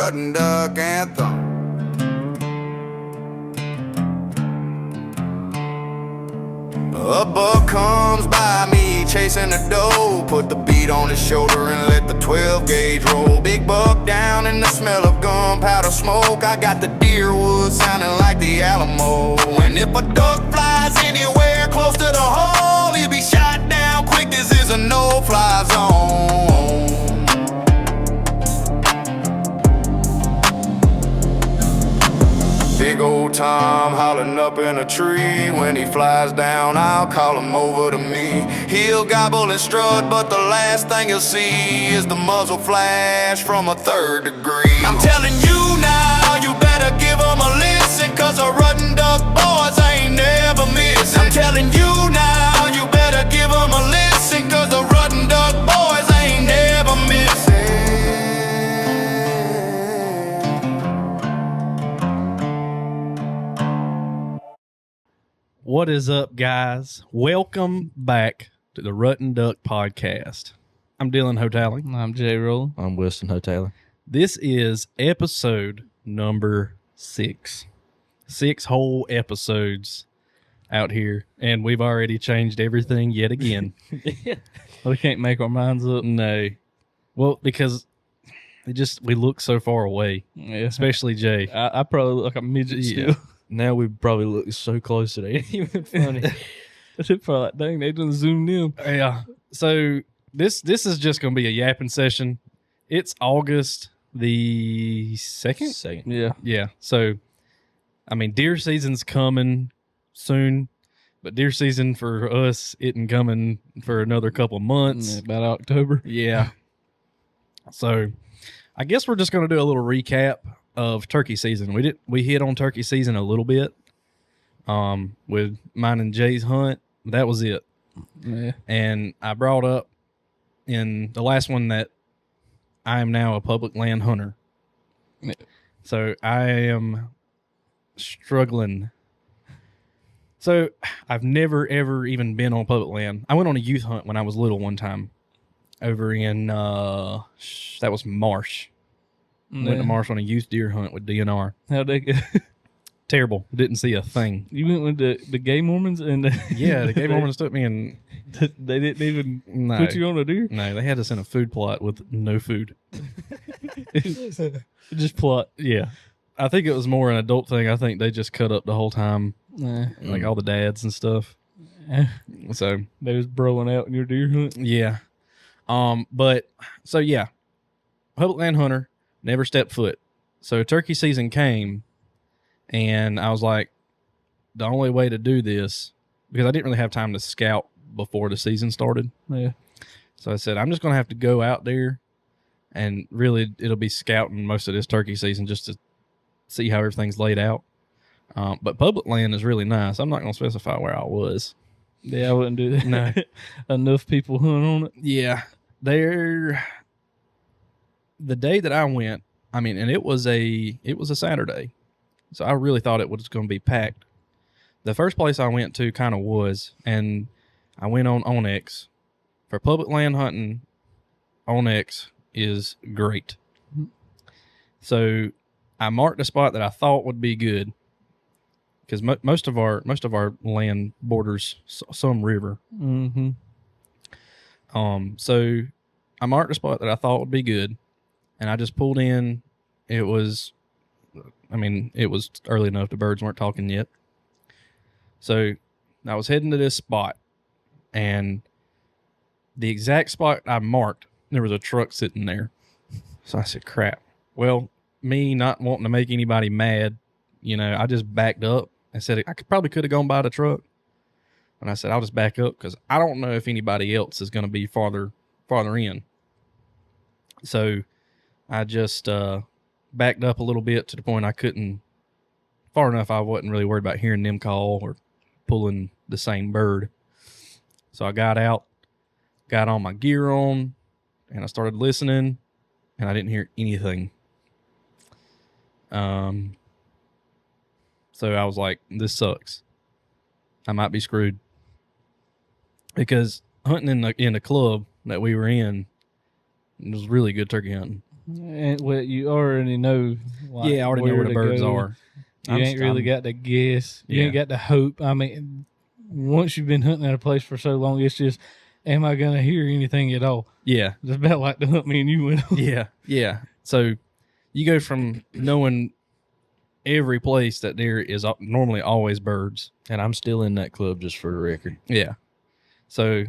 rutting duck anthem. A buck comes by me chasing the doe, put the beat on his shoulder and let the 12 gauge roll. Big buck down in the smell of gunpowder smoke. I got the deer wood sounding like the Alamo. And if a duck flies anywhere close to the hole, he'll be shot down quick. This is a no-fly zone. Big old Tom hollering up in a tree. When he flies down, I'll call him over to me. He'll gobble and strut, but the last thing he'll see is the muzzle flash from a 3rd degree. I'm telling you now, you better give him a listen, cause a rutting duck boys ain't never missing. I'm telling you now, you better give him a listen, cause the rutting duck boys ain't never missing. What is up, guys? Welcome back to the Rutting Duck Podcast. I'm Dylan Hotally. I'm Jay Rowland. I'm Weston Hotally. This is episode number 6. 6 whole episodes out here, and we've already changed everything yet again. We can't make our minds up. No. Well, because we look so far away, Yeah. especially Jay. I probably look like a midget still. Now we probably look so close that it ain't even funny. They're probably like, dang, they done zoomed in. Yeah. So this is just going to be a yapping session. It's August the 2nd? Second. Yeah. Yeah. So, I mean, deer season's coming soon, but deer season for us isn't coming for another couple months. Yeah, about October. Yeah. So, I guess we're just going to do a little recap of turkey season. We hit on turkey season a little bit with mine and Jay's hunt. That was it. Yeah. And I brought up in the last one that I am now a public land hunter. Yeah. So I am struggling. So I've never, ever even been on public land. I went on a youth hunt when I was little one time over in, that was Marsh. Went to Marsh on a youth deer hunt with DNR. How'd they go? Terrible. Didn't see a thing. You went with the gay Mormons and Yeah, the gay Mormons took me and they didn't even no. put you on a deer? No, they had us in a food plot with no food. Just plot. Yeah. I think it was more an adult thing. I think they just cut up the whole time, Nah. like all the dads and stuff. So, They was broing out in your deer hunt. yeah. But, so yeah, public land hunter, never stepped foot. So turkey season came, and I was like, the only way to do this, because I didn't really have time to scout before the season started. Yeah. So I said, I'm just going to have to go out there, and really it'll be scouting most of this turkey season just to see how everything's laid out. But public land is really nice. I'm not going to specify where I was. Yeah, I wouldn't do that. No. Enough people hunt on it. Yeah. The day that I went, I mean, and it was a Saturday. So I really thought it was going to be packed. The first place I went to kind of was, and I went on Onyx. For public land hunting, Onyx is great. So I marked a spot that I thought would be good, because most of our land borders some river. Mm-hmm. So I marked a spot that I thought would be good, and I just pulled in. It was early enough. The birds weren't talking yet. So I was heading to this spot, and the exact spot I marked, there was a truck sitting there. So I said, crap. Well, me not wanting to make anybody mad, I just backed up and said I could have gone by the truck. And I said, I'll just back up because I don't know if anybody else is going to be farther in. So I just backed up a little bit to the point I couldn't, far enough I wasn't really worried about hearing them call or pulling the same bird. So I got out, got all my gear on, and I started listening, and I didn't hear anything. So I was like, this sucks. I might be screwed. Because hunting in the club that we were in, it was really good turkey hunting. And well, you already know. Like, yeah, I already know where the to birds go. are. You ain't really got to guess. You ain't got to hope. I mean, once you've been hunting at a place for so long, it's just, am I gonna hear anything at all? Yeah, It's about like the hunt me and you went on. yeah. So you go from knowing every place that there is normally always birds. And I'm still in that club, just for the record. Yeah. So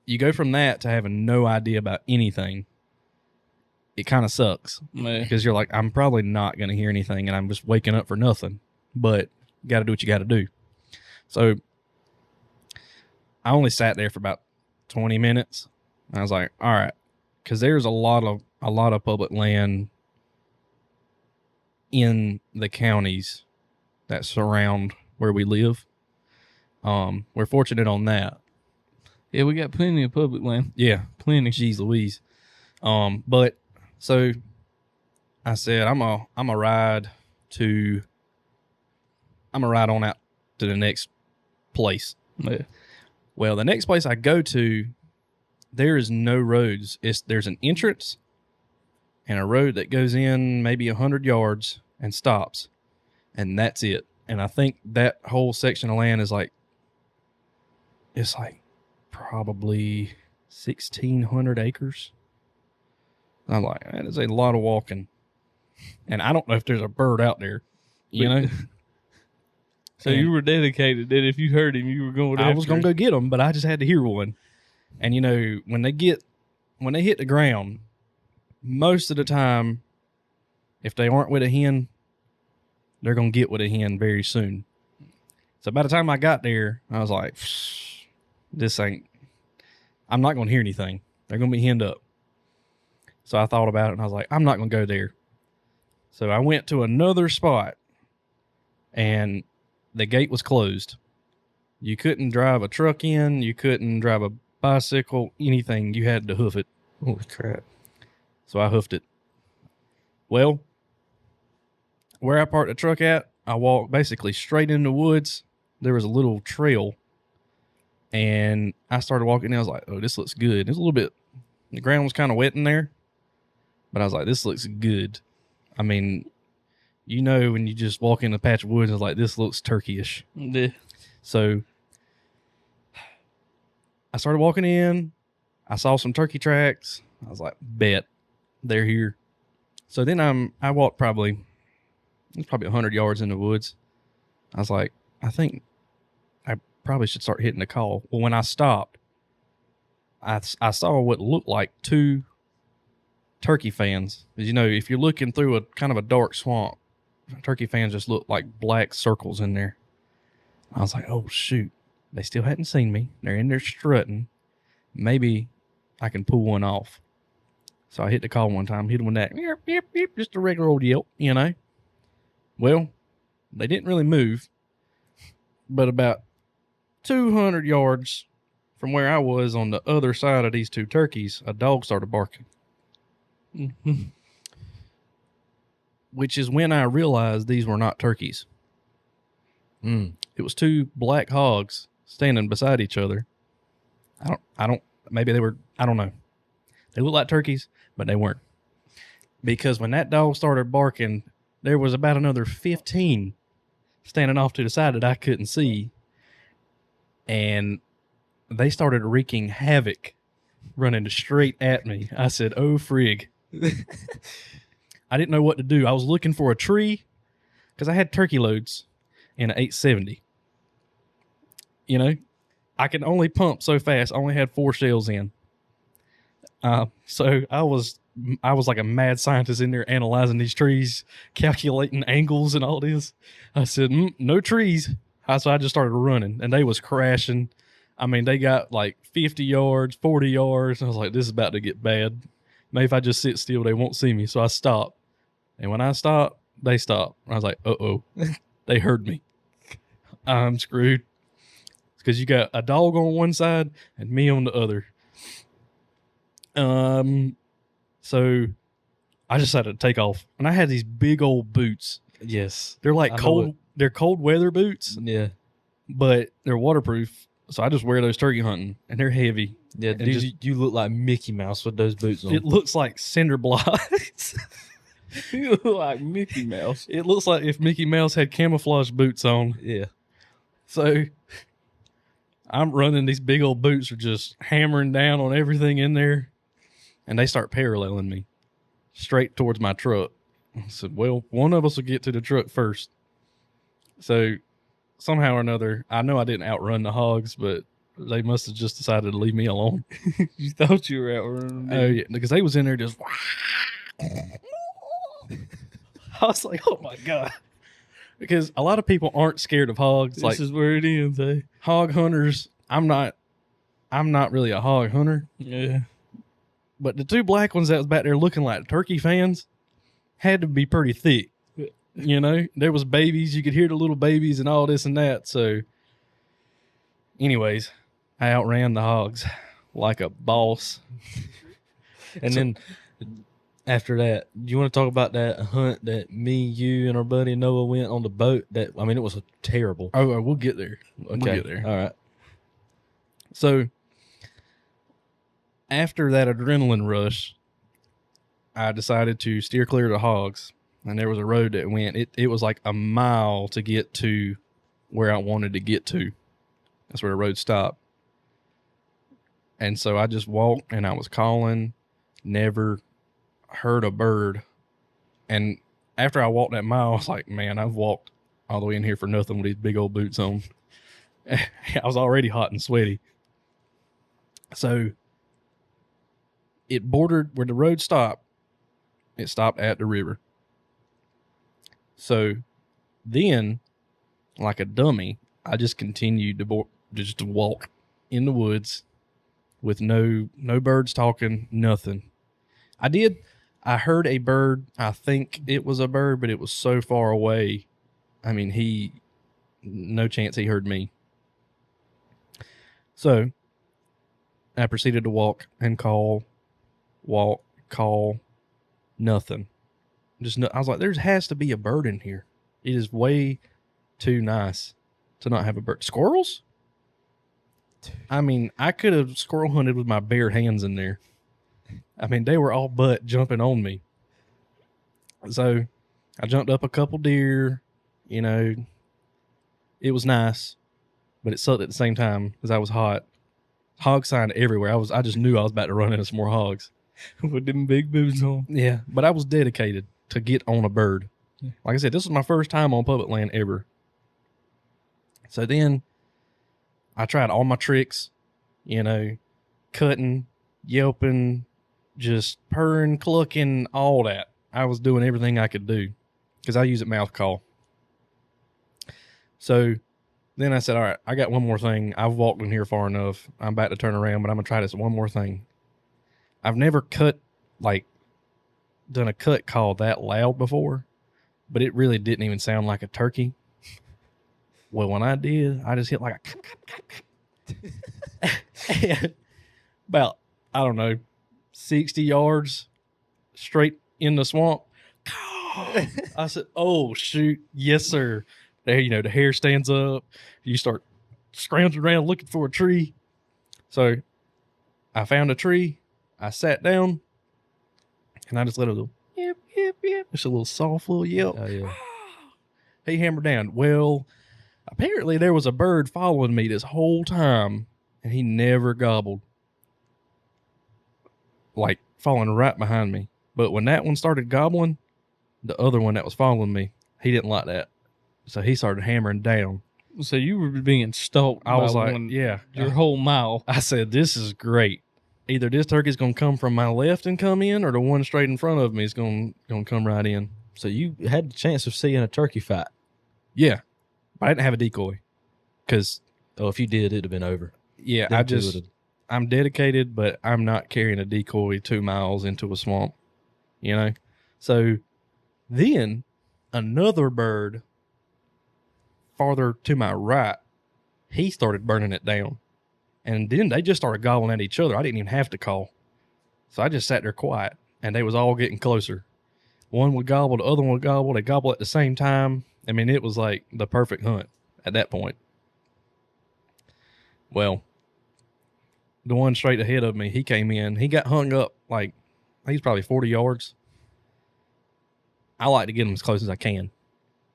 you go from that to having no idea about anything. It kind of sucks because you're like, I'm probably not going to hear anything and I'm just waking up for nothing, but you got to do what you got to do. So I only sat there for about 20 minutes. I was like, all right, because there's a lot of public land in the counties that surround where we live. We're fortunate on that. Yeah, we got plenty of public land. Yeah, Plenty. Jeez Louise. But so I said I'm a ride on out to the next place. Yeah. Well, the next place I go to, there is no roads. There's an entrance and a road that goes in maybe 100 yards and stops, and that's it. And I think that whole section of land is it's like probably 1,600 acres. I'm like, that is a lot of walking. And I don't know if there's a bird out there, you know? So you were dedicated that if you heard him, you were going I was going to go get them, but I just had to hear one. And, you know, when they hit the ground, most of the time, if they aren't with a hen, they're going to get with a hen very soon. So by the time I got there, I was like, I'm not going to hear anything. They're going to be henned up. So I thought about it and I was like, I'm not going to go there. So I went to another spot and the gate was closed. You couldn't drive a truck in. You couldn't drive a bicycle, anything. You had to hoof it. Holy crap. So I hoofed it. Well, where I parked the truck at, I walked basically straight in the woods. There was a little trail. And I started walking and I was like, oh, this looks good. It's a little bit, the ground was kind of wet in there. But I was like, this looks good. I mean, you know, when you just walk in a patch of woods, it's like, this looks turkeyish. Yeah. So I started walking in. I saw some turkey tracks. I was like, bet they're here. So then I walked probably 100 yards in the woods. I was like, I think I probably should start hitting the call. Well, when I stopped, I saw what looked like two turkey fans. As you know, if you're looking through a kind of a dark swamp, turkey fans just look like black circles in there. I was like, oh, shoot. They still hadn't seen me. They're in there strutting. Maybe I can pull one off. So I hit the call one time, hit them with that, yip, yip, yip, just a regular old yelp, you know. Well, they didn't really move, but about 200 yards from where I was on the other side of these two turkeys, a dog started barking. Which is when I realized these were not turkeys. It was two black hogs standing beside each other. Maybe they were, I don't know. They looked like turkeys, but they weren't. Because when that dog started barking, there was about another 15 standing off to the side that I couldn't see. And they started wreaking havoc, running straight at me. I said, oh, frig. I didn't know what to do. I was looking for a tree because I had turkey loads in an 870. You know, I can only pump so fast. I only had 4 shells in. So I was like a mad scientist in there analyzing these trees, calculating angles and all this. I said, no trees. So I just started running and they was crashing. I mean, they got like 50 yards, 40 yards. I was like, this is about to get bad. Maybe if I just sit still, they won't see me. So I stopped. And when I stopped, they stopped. I was like, uh-oh, they heard me. I'm screwed. Because you got a dog on one side and me on the other. So I just had to take off. And I had these big old boots. Yes. They're like cold weather boots. Yeah. But they're waterproof. So I just wear those turkey hunting, and they're heavy. Yeah, And dude, just- you look like Mickey Mouse with those boots on. It looks like cinder blocks. You look like Mickey Mouse. It looks like if Mickey Mouse had camouflage boots on. Yeah. So I'm running, these big old boots are just hammering down on everything in there, and they start paralleling me straight towards my truck. I said, well, one of us will get to the truck first. So somehow or another, I know I didn't outrun the hogs, but they must have just decided to leave me alone. You thought you were outrunning them. Oh yeah, because they was in there just. I was like, oh my God. Because a lot of people aren't scared of hogs. This Like is where it ends, eh? hog hunters, I'm not really a hog hunter. Yeah. But the two black ones that was back there looking like turkey fans had to be pretty thick. You know, there was babies. You could hear the little babies and all this and that. So anyways, I outran the hogs like a boss. And then after that, do you want to talk about that hunt that me, you, and our buddy Noah went on the boat? That, I mean, it was terrible. Oh, we'll get there. Okay. We'll get there. All right. So after that adrenaline rush, I decided to steer clear of the hogs. And there was a road that went, it was like a mile to get to where I wanted to get to. That's where the road stopped. And so I just walked and I was calling, never heard a bird. And after I walked that mile, I was like, man, I've walked all the way in here for nothing with these big old boots on. I was already hot and sweaty. So it bordered where the road stopped. It stopped at the river. So then, like a dummy, I just continued to just to walk in the woods with no birds talking, nothing. I heard a bird. I think it was a bird, but it was so far away. I mean, no chance he heard me. So I proceeded to walk and call, nothing. I was like, there has to be a bird in here. It is way too nice to not have a bird. Squirrels? I mean, I could have squirrel hunted with my bare hands in there. I mean, they were all but jumping on me. So I jumped up a couple deer, you know. It was nice, but it sucked at the same time because I was hot. Hog sign everywhere. I just knew I was about to run into some more hogs. With them big boots on. Yeah, but I was dedicated to get on a bird. Like I said, this was my first time on public land ever. So then I tried all my tricks, you know, cutting, yelping, just purring, clucking, all that. I was doing everything I could do because I use it mouth call. So then I said, all right, I got one more thing. I've walked in here far enough. I'm about to turn around, but I'm going to try this one more thing. I've never done a cut call that loud before, but it really didn't even sound like a turkey. Well, when I did, I just hit like a about, I don't know, 60 yards straight in the swamp. I said, oh shoot. Yes, sir. There, you know, the hair stands up. You start scrounging around looking for a tree. So I found a tree. I sat down and I just let it go, yep, yep, yep. Just a little soft little yelp. Oh, yeah. He hammered down. Well, apparently there was a bird following me this whole time and he never gobbled. Like following right behind me. But when that one started gobbling, the other one that was following me, he didn't like that. So he started hammering down. So you were being stalked. I was by like, one, yeah. your whole mile. I said, this is great. Either this turkey's going to come from my left and come in, or the one straight in front of me is going to come right in. So you had the chance of seeing a turkey fight. Yeah. But I didn't have a decoy. Because, Oh, if you did, it'd have been over. yeah, Them two would've- I'm dedicated, but I'm not carrying a decoy 2 miles into a swamp, you know? So then another bird farther to my right, he started burning it down. And then they just started gobbling at each other. I didn't even have to call. So I just sat there quiet, and they was all getting closer. One would gobble, the other one would gobble. They gobble at the same time. I mean, it was like the perfect hunt at that point. Well, the one straight ahead of me, he came in. He got hung up like he's probably 40 yards. I like to get them as close as I can.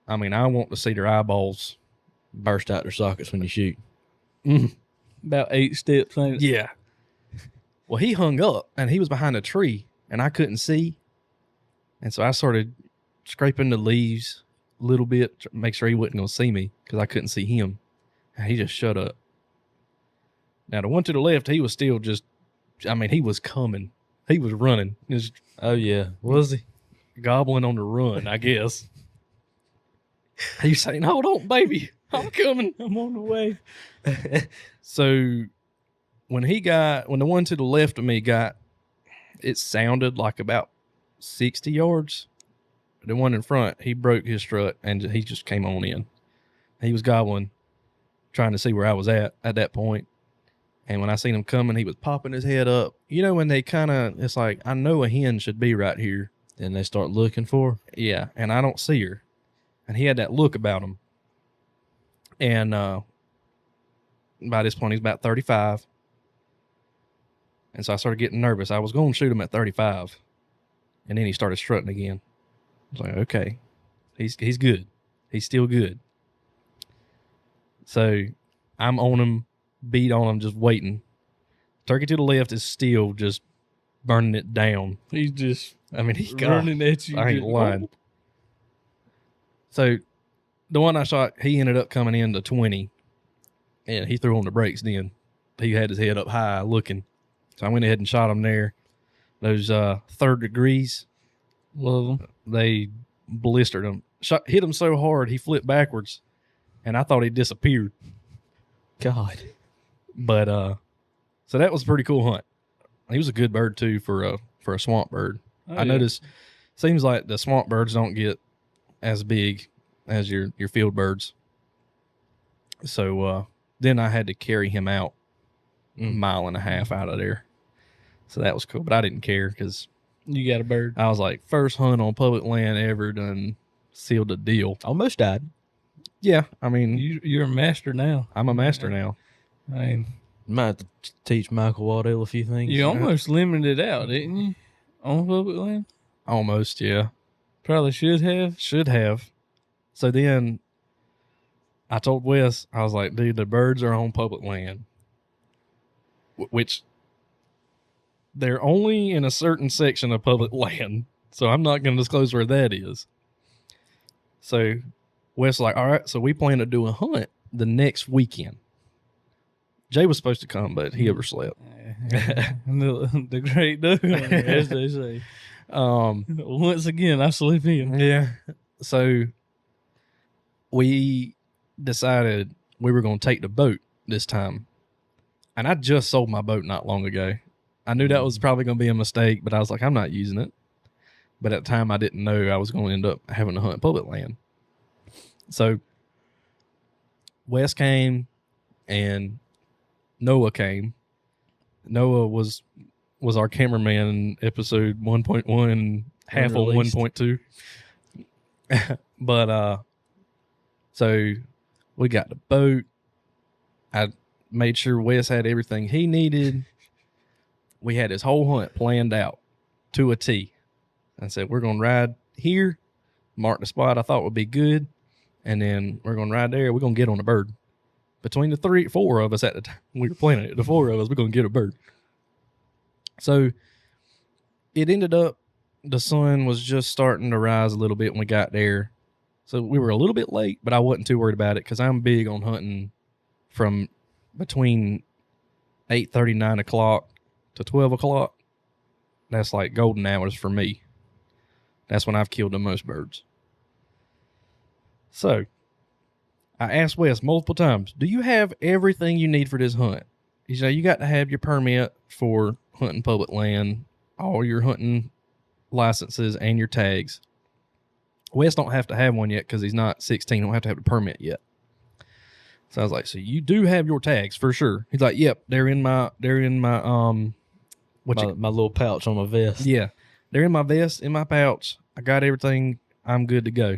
I mean, I want to see their eyeballs Burst out their sockets when you shoot. About 8 steps. Ain't it? Yeah. Well, he hung up and he was behind a tree and I couldn't see. And so I started scraping the leaves a little bit to make sure he wasn't going to see me because I couldn't see him. And he just shut up. Now, the one to the left, he was still just, I mean, he was coming. He was running. Just Oh, yeah. Was he? gobbling on the run, I guess. He's saying, hold on, baby. I'm coming. I'm on the way. So when the one to the left of me got, it sounded like about 60 yards. The one in front, he broke his strut and he just came on in. He was gobbling, trying to see where I was at that point. And when I seen him coming, he was popping his head up. You know, when they it's like, I know a hen should be right here. Then they start looking for her. Yeah, and I don't see her. And he had that look about him. And by this point, he's about 35. And so I started getting nervous. I was going to shoot him at 35. And then he started strutting again. I was like, okay, he's good. He's still good. So I'm on him, beat on him, just waiting. Turkey to the left is still just burning it down. He's just I mean, he's running at you. I ain't lying. So the one I shot, he ended up coming in to 20. And he threw on the brakes then. He had his head up high looking. So I went ahead and shot him there. Those third degrees, Love them. they blistered him. Hit him so hard, he flipped backwards. And I thought he disappeared. God. But so that was a pretty cool hunt. He was a good bird too for a swamp bird. Oh, I noticed seems like the swamp birds don't get as big as your field birds. So then I had to carry him out a mile and a half out of there. So that was cool, but I didn't care because You got a bird. I was like, first hunt on public land ever, done sealed the deal. Almost died. Yeah, I mean, You're a master now. I'm a master now. I mean, Might have to teach Michael Waddell a few things. you almost limited it out, didn't you? On public land? Almost, yeah. Probably should have. Should have. So then I told Wes, I was like, dude, the birds are on public land. Which they're only in a certain section of public land. So I'm not going to disclose where that is. So Wes was like, all right, so we plan to do a hunt the next weekend. Jay was supposed to come, but he overslept. The great Doug, as they say. Once again, I sleep in. Yeah. So we decided we were going to take the boat this time. And I just sold my boat not long ago. I knew that was probably going to be a mistake, but I was like, I'm not using it. But at the time, I didn't know I was going to end up having to hunt public land. So Wes came and Noah came. Noah was our cameraman in episode 1.1 and half of 1.2. But so we got the boat. I made sure Wes had everything he needed. We had his whole hunt planned out to a T. I said, we're going to ride here, mark the spot I thought would be good, and then we're going to ride there. We're going to get on a bird. Between the four of us at the time we were planning it, the four of us, we're going to get a bird. So it ended up, the sun was just starting to rise a little bit when we got there. So we were a little bit late, but I wasn't too worried about it because I'm big on hunting from between 8:30, 9 o'clock to 12 o'clock. That's like golden hours for me. That's when I've killed the most birds. So I asked Wes multiple times, do you have everything you need for this hunt? He said, you got to have your permit for hunting public land, all your hunting licenses, and your tags. Wes don't have to have one yet because he's not 16. Don't have to have the permit yet. So I was like, so you do have your tags for sure? He's like, yep, they're in my my little pouch on my vest. Yeah, they're in my vest, in my pouch. I got everything. I'm good to go.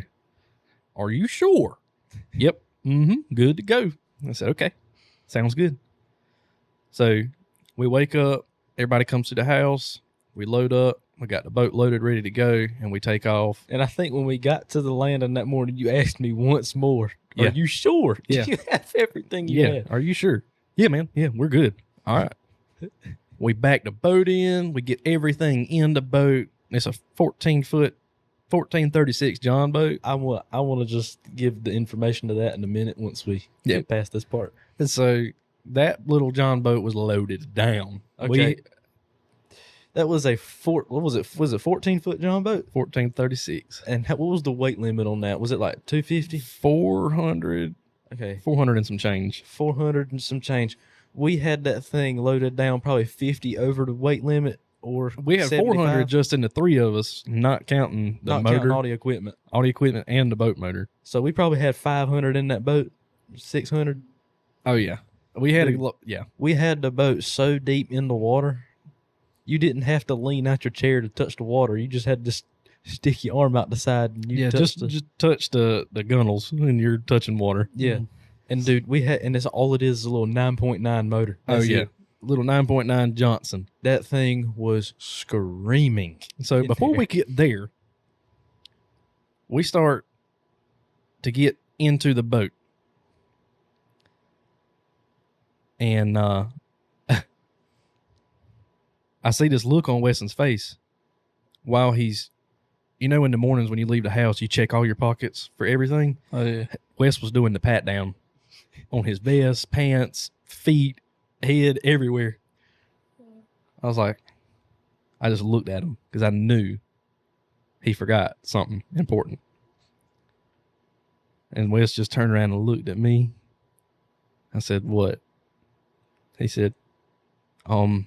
Are you sure? Yep. Good to go. I said, okay, sounds good. So we wake up, everybody comes to the house, we load up, we got the boat loaded, ready to go, and we take off. And I think when we got to the landing that morning, you asked me once more, Yeah. are you sure? Yeah. Do you have everything you Yeah. had? Are you sure? Yeah, man. Yeah, we're good. All right. We back the boat in. We get everything in the boat. It's a 14-foot, 1436 John boat. I want to just give the information to that in a minute once we get past this part. And so that little John boat was loaded down. Okay. That was what was it? Was it 14-foot John boat? 1436. And what was the weight limit on that? Was it like 250? 400. Okay. 400 and some change. 400 and some change. We had that thing loaded down probably 50 over the weight limit, or We had 400 just in the three of us, not counting the not motor, counting all the equipment. and the boat motor. So we probably had 500 in that boat, 600. Oh yeah, we had Dude. yeah. We had the boat so deep in the water, you didn't have to lean out your chair to touch the water. You just had to stick your arm out the side and you Just touch the gunnels when you're touching water. yeah. And dude, it's all it is a little 9.9 motor. That's it. Little 9.9 Johnson. That thing was screaming. So in before there. we get there, we start to get into the boat. And I see this look on Weston's face while he's, in the mornings when you leave the house, you check all your pockets for everything. Oh yeah. Wes was doing the pat down on his vest, pants, feet, head, everywhere. I was like, I just looked at him because I knew he forgot something important. And Wes just turned around and looked at me. I said, what? He said, I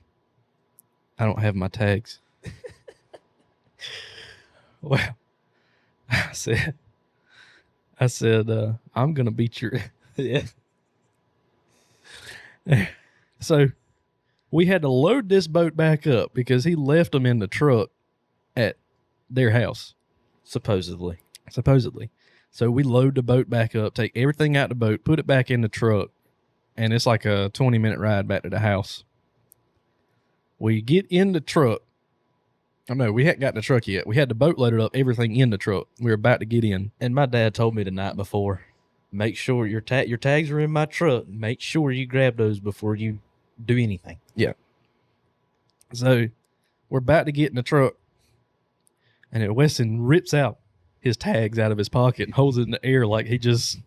don't have my tags. Well, I said, I'm going to beat your... Yeah. So we had to load this boat back up because he left them in the truck at their house. Supposedly. So we load the boat back up, take everything out the boat, put it back in the truck, and it's like a 20-minute ride back to the house. We get in the truck. Oh, no, we hadn't got in the truck yet. We had the boat loaded up, everything in the truck. We were about to get in. And my dad told me the night before, make sure your tags are in my truck. Make sure you grab those before you do anything. Yeah. So we're about to get in the truck, and then Weston rips out his tags out of his pocket and holds it in the air like he just,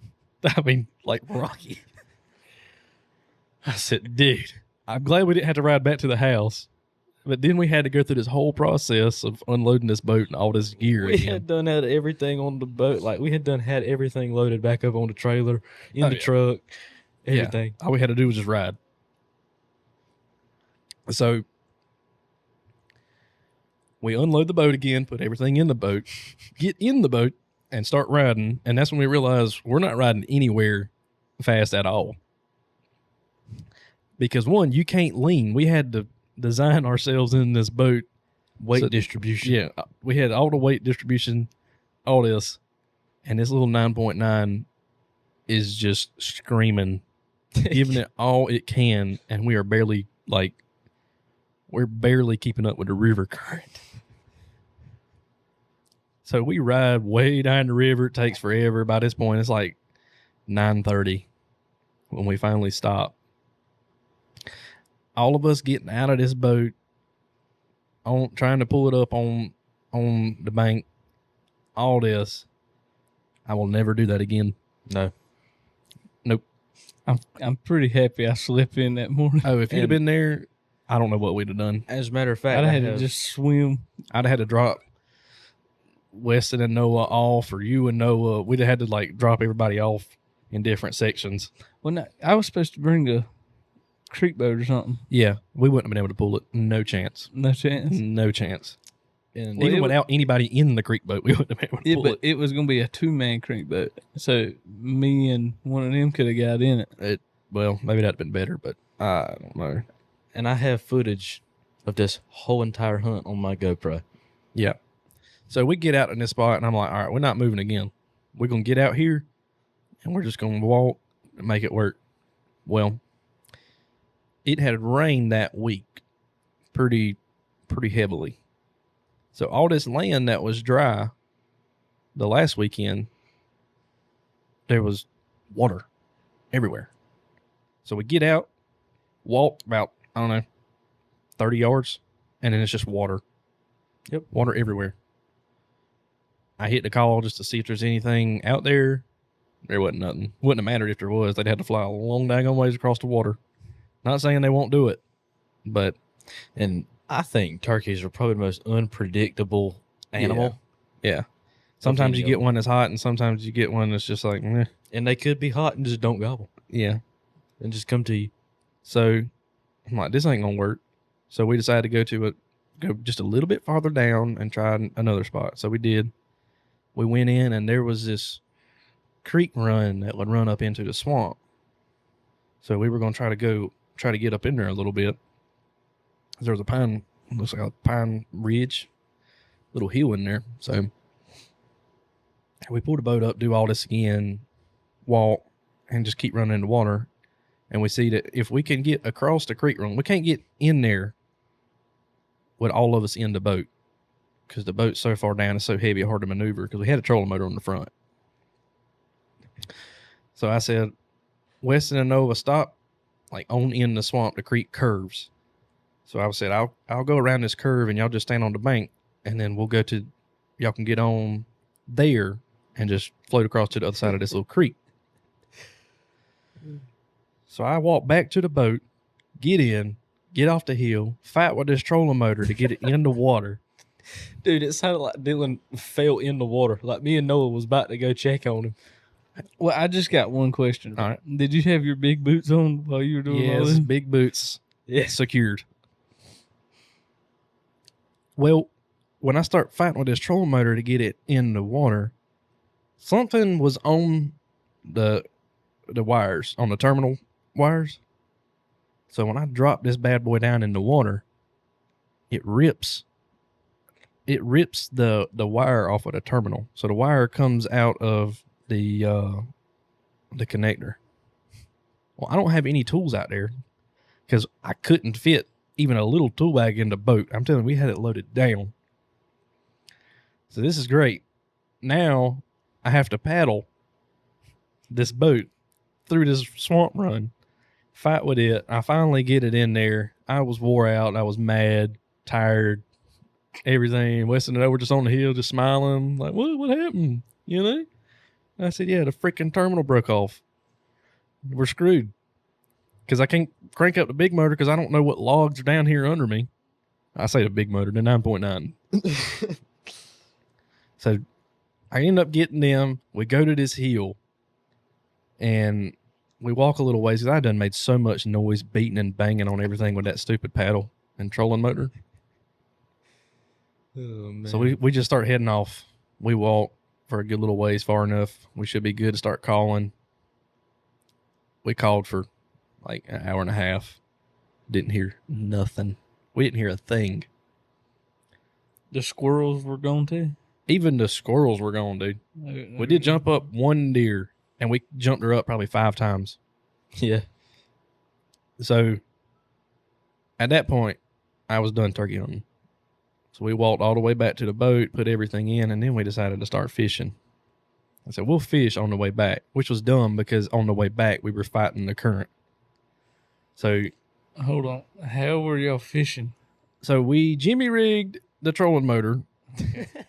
like Rocky. I said, dude, I'm glad we didn't have to ride back to the house. But then we had to go through this whole process of unloading this boat and all this gear We again. had done had everything on the boat. Like we had everything loaded back up on the trailer, in the truck, everything. Yeah. All we had to do was just ride. So we unload the boat again, put everything in the boat, get in the boat, and start riding. And that's when we realized we're not riding anywhere fast at all. Because one, you can't lean. We had to design ourselves in this boat. Weight distribution. Yeah. We had all the weight distribution, all this. And this little 9.9 is just screaming, giving it all it can. And we are barely keeping up with the river current. So we ride way down the river. It takes forever. By this point, it's like 9:30 when we finally stop. All of us getting out of this boat, trying to pull it up on the bank, all this. I will never do that again. No. Nope. I'm pretty happy I slept in that morning. Oh, if you'd have been there, I don't know what we'd have done. As a matter of fact, I'd have had to just swim. I'd have had to drop Weston and Noah off, or you and Noah. We'd have had to drop everybody off in different sections. Well, no, I was supposed to bring a creek boat or something. Yeah, we wouldn't have been able to pull it. No chance. No chance. No chance. and Even without anybody in the creek boat, we wouldn't have been able to pull But it was going to be a 2-man creek boat. So me and one of them could have got in it. Well, maybe that'd have been better, but I don't know. And I have footage of this whole entire hunt on my GoPro. Yeah. So we get out in this spot, and I'm like, all right, we're not moving again. We're going to get out here, and we're just going to walk and make it work. Well, it had rained that week pretty heavily. So all this land that was dry the last weekend, there was water everywhere. So we get out, walk about, I don't know, 30 yards, and then it's just water. Yep. Water everywhere. I hit the call just to see if there's anything out there. There wasn't nothing. Wouldn't have mattered if there was. They'd have to fly a long daggone ways across the water. Not saying they won't do it, but... And I think turkeys are probably the most unpredictable animal. Yeah. Sometimes you Opinion. get one that's hot, and sometimes you get one that's just like, meh. And they could be hot and just don't gobble Yeah. and just come to you. So I'm like, this ain't gonna work. So we decided to go just a little bit farther down and try another spot. So we did. We went in, and there was this creek run that would run up into the swamp. So we were gonna try to get up in there a little bit. There was looks like a pine ridge, little hill in there. So we pulled the boat up, do all this again, walk, and just keep running in the water. And we see that if we can get across the creek run, we can't get in there with all of us in the boat because the boat's so far down, it's so heavy, hard to maneuver because we had a trolling motor on the front. So I said, Weston and Nova, stop like on in the swamp. The creek curves. So I said, I'll go around this curve and y'all just stand on the bank, and then y'all can get on there and just float across to the other side of this little creek. So I walk back to the boat, get in, get off the hill, fight with this trolling motor to get it in the water. Dude, it sounded like Dylan fell in the water. Like me and Noah was about to go check on him. Well, I just got one question. All right. Did you have your big boots on while you were doing all Yes, this? big boots, Yeah. secured. Well, when I start fighting with this trolling motor to get it in the water, something was on the wires, on the terminal wires. So when I drop this bad boy down in the water, it rips the wire off of the terminal. So the wire comes out of the connector. Well, I don't have any tools out there because I couldn't fit even a little tool bag in the boat. I'm telling you, we had it loaded down. So this is great. Now I have to paddle this boat through this swamp run, fight with it. I finally get it in there. I was wore out. I was mad, tired, everything. Weston and I were just on the hill, just smiling, like, what happened? You know? And I said, yeah, the freaking terminal broke off. We're screwed. Because I can't crank up the big motor because I don't know what logs are down here under me. I say the big motor, the 9.9. So I end up getting them. We go to this hill and we walk a little ways because I done made so much noise beating and banging on everything with that stupid paddle and trolling motor. Oh, man. So we just start heading off. We walk for a good little ways, far enough. We should be good to start calling. We called for like an hour and a half. Didn't hear nothing. We didn't hear a thing. The squirrels were gone too. Even the squirrels were gone, dude. We did jump up one deer, and we jumped her up probably 5 times. Yeah. So at that point, I was done turkey hunting. So we walked all the way back to the boat, put everything in, and then we decided to start fishing. I said, we'll fish on the way back, which was dumb because on the way back, we were fighting the current. So Hold on. How were y'all fishing? we Jimmy rigged the trolling motor.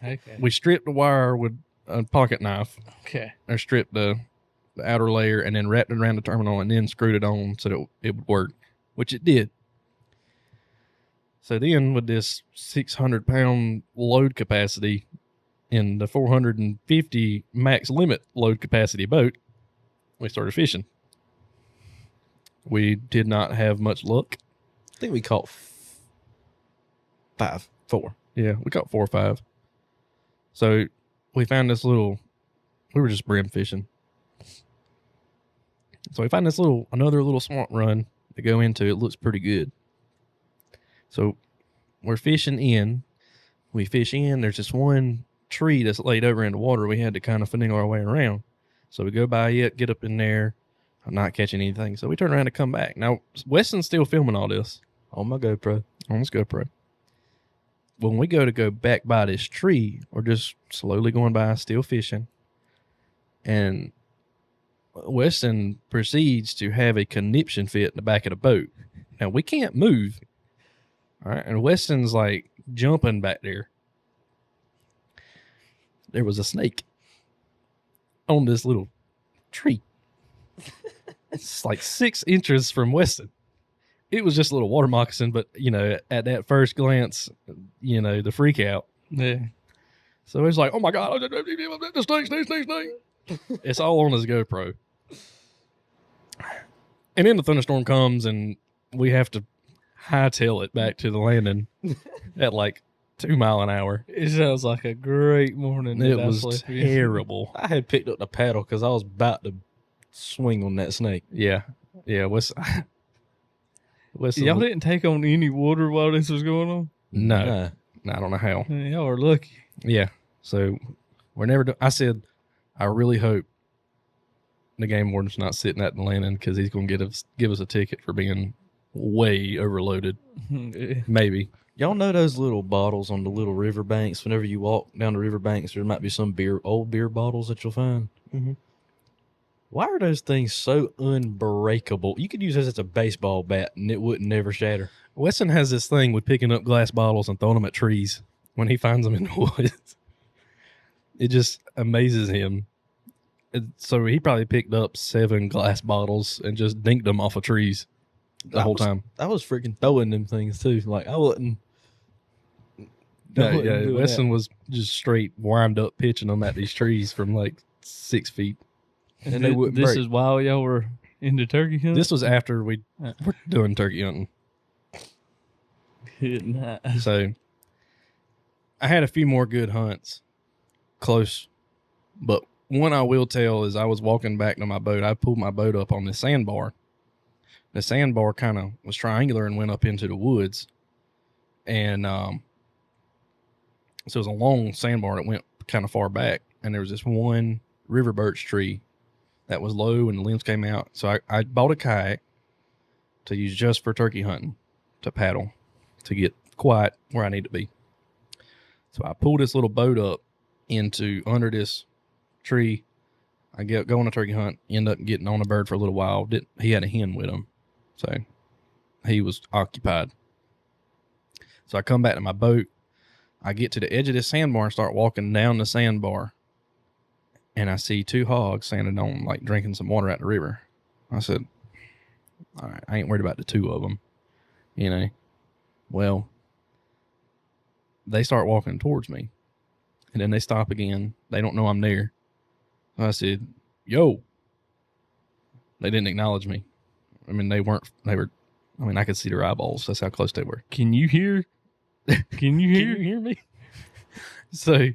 Okay. We stripped the wire with a pocket knife, Okay. or stripped the outer layer, and then wrapped it around the terminal and then screwed it on so that it would work, which it did. So then with this 600-pound load capacity in the 450 max limit load capacity boat, we started fishing. We did not have much luck. I think we caught 4. Yeah, we caught 4 or 5. So we found this we were just brim fishing. So we found another little swamp run to go into. It looks pretty good. So we're fishing in. We fish in. There's this one tree that's laid over in the water. We had to kind of finagle our way around. So we go by it, get up in there, I'm not catching anything. So we turn around to come back. Now, Weston's still filming all this On my GoPro. on his GoPro. When we go back by this tree, we're just slowly going by, still fishing. And Weston proceeds to have a conniption fit in the back of the boat. Now, we can't move. All right. And Weston's like jumping back there. There was a snake on this little tree. It's like 6 inches from Weston. It was just a little water moccasin, but, you know, at that first glance, you know, the freak out. Yeah. So it's like, oh my God, the snake. It's all on his GoPro. And then the thunderstorm comes and we have to hightail it back to the landing at like 2 miles an hour. It sounds like a great morning. It was terrible. I had picked up the paddle because I was about to swing on that snake. Yeah. Yeah. Y'all didn't take on any water while this was going on? No. No, I don't know how. Y'all are lucky. Yeah. So we're never I said, I really hope the game warden's not sitting at the landing because he's going to give us a ticket for being way overloaded. Maybe. Y'all know those little bottles on the little river banks? Whenever you walk down the river banks, there might be some old beer bottles that you'll find. Mhm. Why are those things so unbreakable? You could use those as a baseball bat and it wouldn't never shatter. Weston has this thing with picking up glass bottles and throwing them at trees when he finds them in the woods. It just amazes him. So he probably picked up 7 glass bottles and just dinked them off of trees the whole time. I was freaking throwing them things too. Like I wouldn't. Yeah, Weston was just straight wind up pitching them at these trees from like 6 feet. And they wouldn't this break. is while y'all were into turkey hunting? This was after we were doing turkey hunting. Good night. So I had a few more good hunts close, but one I will tell is I was walking back to my boat. I pulled my boat up on this sandbar. The sandbar kind of was triangular and went up into the woods. And so it was a long sandbar that went kind of far back. And there was this one river birch tree that was low and the limbs came out. So I bought a kayak to use just for turkey hunting, to paddle, to get quiet where I need to be. So I pulled this little boat up into under this tree. I go on a turkey hunt, end up getting on a bird for a little while. He had a hen with him, so he was occupied. So I come back to my boat. I get to the edge of this sandbar and start walking down the sandbar. And I see 2 hogs standing on, like, drinking some water at the river. I said, all right, I ain't worried about the 2 of them, you know. Well, they start walking towards me. And then they stop again. They don't know I'm there. So I said, yo. They didn't acknowledge me. I mean, I could see their eyeballs. That's how close they were. Can you hear? Can you hear me? So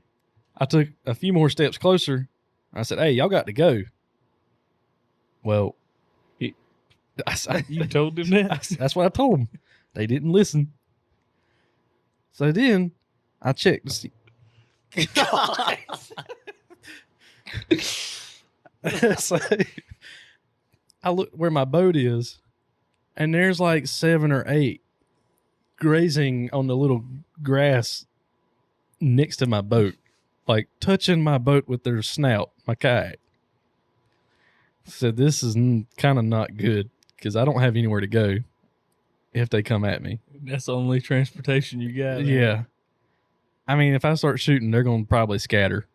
I took a few more steps closer. I said, hey, y'all got to go. Well, You told them that? that's what I told them. They didn't listen. So then I checked to see. So I looked where my boat is, and there's like 7 or 8 grazing on the little grass next to my boat, like touching my boat with their snout, my kayak. So this is kind of not good because I don't have anywhere to go if they come at me. That's the only transportation you got. Yeah. I mean, if I start shooting, they're going to probably scatter.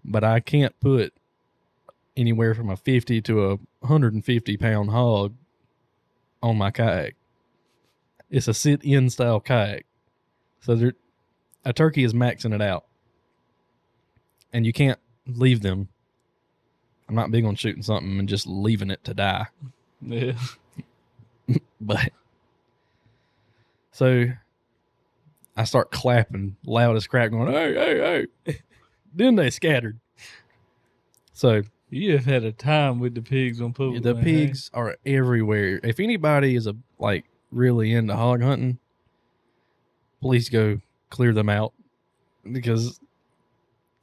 But I can't put anywhere from a 50 to a 150-pound hog on my kayak. It's a sit-in style kayak. So a turkey is maxing it out. And you can't leave them. I'm not big on shooting something and just leaving it to die. Yeah. But so I start clapping loud as crap, going, hey, hey, hey. Then they scattered. So You have had a time with the pigs on public the land, pigs are everywhere. If anybody is really into hog hunting, please go clear them out, because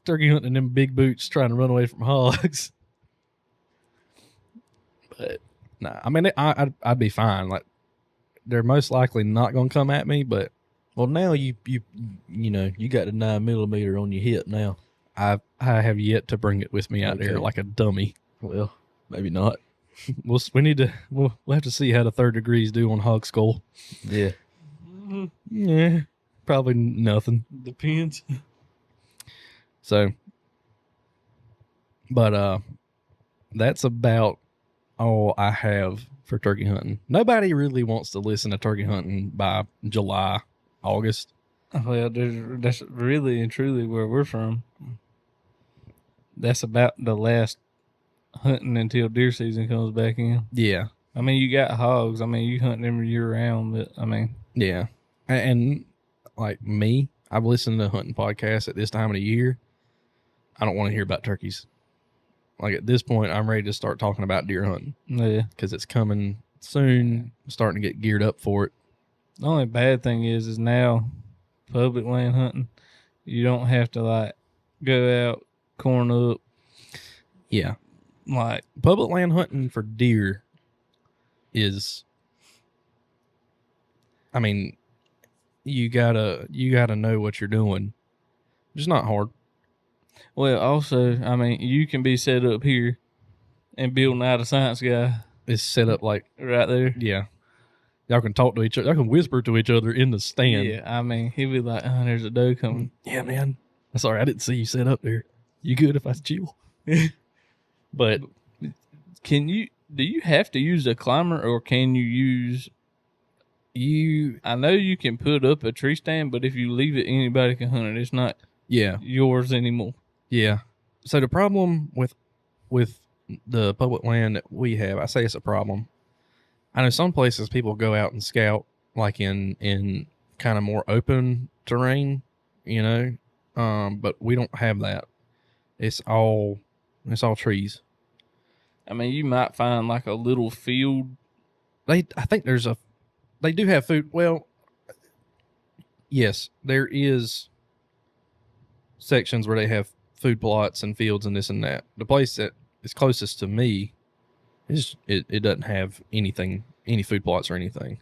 turkey hunting in them big boots trying to run away from hogs. But nah, I mean, I'd be fine. Like, they're most likely not going to come at me, but Well, now you know you got the 9mm on your hip now. I have yet to bring it with me out there Okay. like a dummy. Well, maybe not. We'll have to see how the 3rd degrees do on hog skull. Yeah. Yeah, probably nothing. Depends. So, but that's about all I have for turkey hunting. Nobody really wants to listen to turkey hunting by July, August. Well, that's really and truly where we're from. That's about the last hunting until deer season comes back in. Yeah, I mean, you got hogs. I mean, you hunt them year round, but I mean, yeah. And like me, I've listened to hunting podcasts at this time of the year. I don't want to hear about turkeys. Like at this point, I'm ready to start talking about deer hunting yeah. because it's coming soon. I'm starting to get geared up for it. The only bad thing is now public land hunting, you don't have to like go out, corn up, Yeah, like public land hunting for deer is, I mean, you gotta know what you're doing. It's not hard. well. Also, I mean, you can be set up here and building out a science guy It's set up like, right there. yeah, y'all can talk to each other. Y'all can whisper to each other in the stand. Yeah, I mean, he'd be like, "Oh, there's a doe coming." Yeah, man. Sorry, I didn't see you set up there. You good if I chill? But Do you have to use a climber, or can you use? I know you can put up a tree stand, but if you leave it, anybody can hunt it. It's not yeah, yours anymore. yeah. So the problem with the public land that we have, I say it's a problem. I know some places people go out and scout like in kind of more open terrain, you know, but we don't have that. It's all trees. I mean, you might find like a little field. I think they do have food. Well, yes, there is sections where they have food plots and fields and this and that. The place that is closest to me it doesn't have anything, any food plots or anything.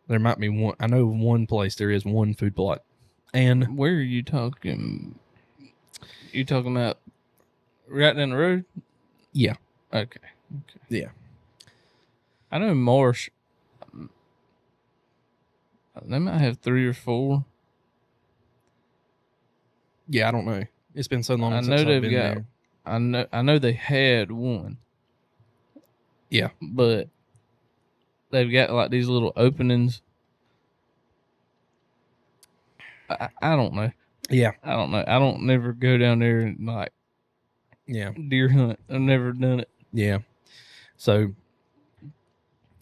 There might be one. I know one place there is one food plot. And Where are you talking? You talking about right down the road? yeah, Okay. yeah. I know Marsh. They might have 3 or 4. Yeah, I don't know. It's been so long I since know I've they've been got. there. I know they had one. Yeah. But they've got like these little openings. I don't know. Yeah. I don't know. I don't never go down there and like Yeah. deer hunt. I've never done it. Yeah. So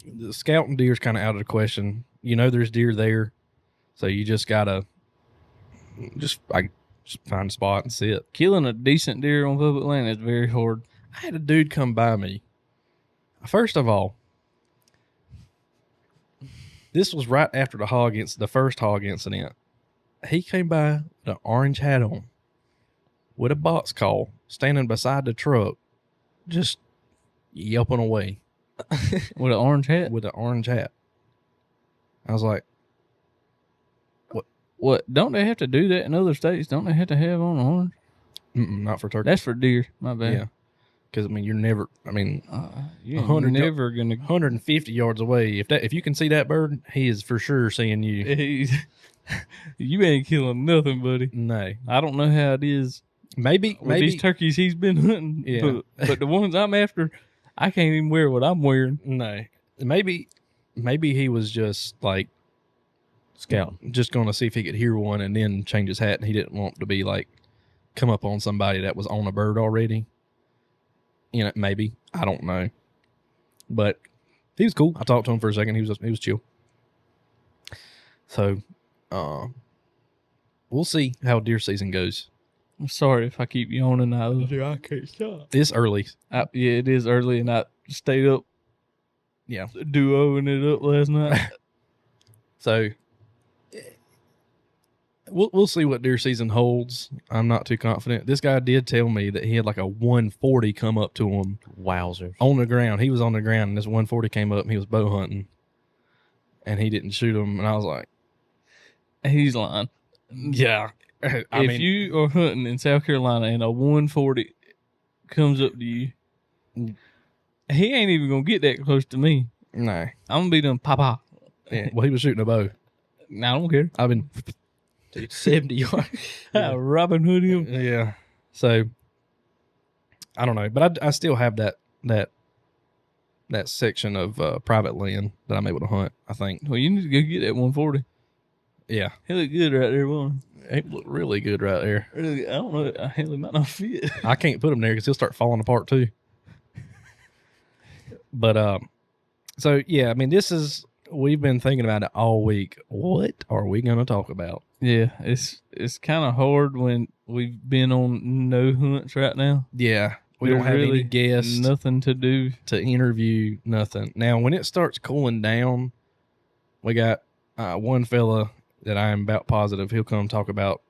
the scouting deer is kind of out of the question. You know, there's deer there. So you just gotta just find a spot and sit. Killing a decent deer on public land is very hard. I had a dude come by me. First of all, this was right after the first hog incident. He came by with an orange hat on, with a box call, standing beside the truck, just yelping away With an orange hat? with an orange hat. I was like, What? Don't they have to do that in other states? Don't they have to have on orange? not for turkey. That's for deer. My bad. Yeah. Because, I mean, you're never, You're 100 never going to. 150 yards away. If you can see that bird, he is for sure seeing you. You ain't killing nothing, buddy. No. I don't know how it is Maybe, with these turkeys he's been hunting. Yeah. But the ones I'm after, I can't even wear what I'm wearing. no. Maybe he was just like, Scouting. just going to see if he could hear one and then change his hat. And he didn't want to be like, come up on somebody that was on a bird already. You know, maybe. I don't know. But he was cool. I talked to him for a second. He was chill. So, we'll see how deer season goes. I'm sorry if I keep yawning. I can't stop. It's early. Yeah, it is early, and I stayed up Yeah. duoing it up last night. So, we'll see what deer season holds. I'm not too confident. This guy did tell me that he had like a 140 come up to him Wowzers. on the ground. He was on the ground, and this 140 came up, and he was bow hunting, and he didn't shoot him. And I was like, He's lying. yeah. If you are hunting in South Carolina and a 140 comes up to you, he ain't even gonna get that close to me. no. I'm gonna be done papa. Yeah. Well, he was shooting a bow. I don't care. I've been, Dude, 70 yards. Robin Hood him. yeah. So I don't know, but I still have that section of private land that I'm able to hunt. I think. Well, you need to go get that 140. Yeah, He look good right there, won't it looked really good right there. he? Really, I don't know. Hell, he might not fit. I can't put him there because he'll start falling apart too. But so yeah, I mean, we've been thinking about it all week. What are we going to talk about? Yeah, it's kind of hard when we've been on no hunts right now. Yeah, we There's don't have really any guests nothing to do. to interview. Nothing. Now, when it starts cooling down, we got one fella that I am about positive he'll come talk about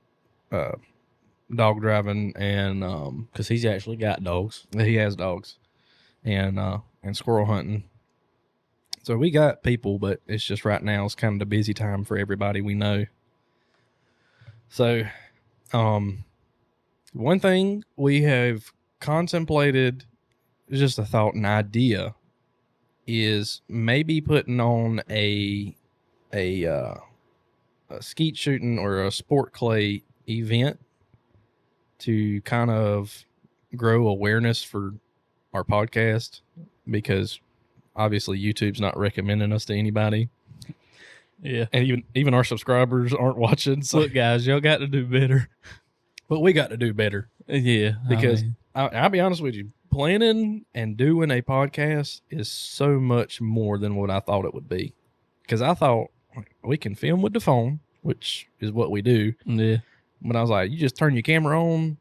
dog driving and Because he's actually got dogs. he has dogs and squirrel hunting. So we got people, but it's just right now it's kind of the busy time for everybody we know. So, one thing we have contemplated, just a thought and idea, is maybe putting on a skeet shooting or a sport clay event to kind of grow awareness for our podcast, because obviously YouTube's not recommending us to anybody, Yeah. and even our subscribers aren't watching. So, Look, guys, y'all got to do better. but we got to do better, Yeah. because I mean, I'll be honest with you, planning and doing a podcast is so much more than what I thought it would be. Because I thought we can film with the phone, which is what we do. yeah. But I was like, you just turn your camera on,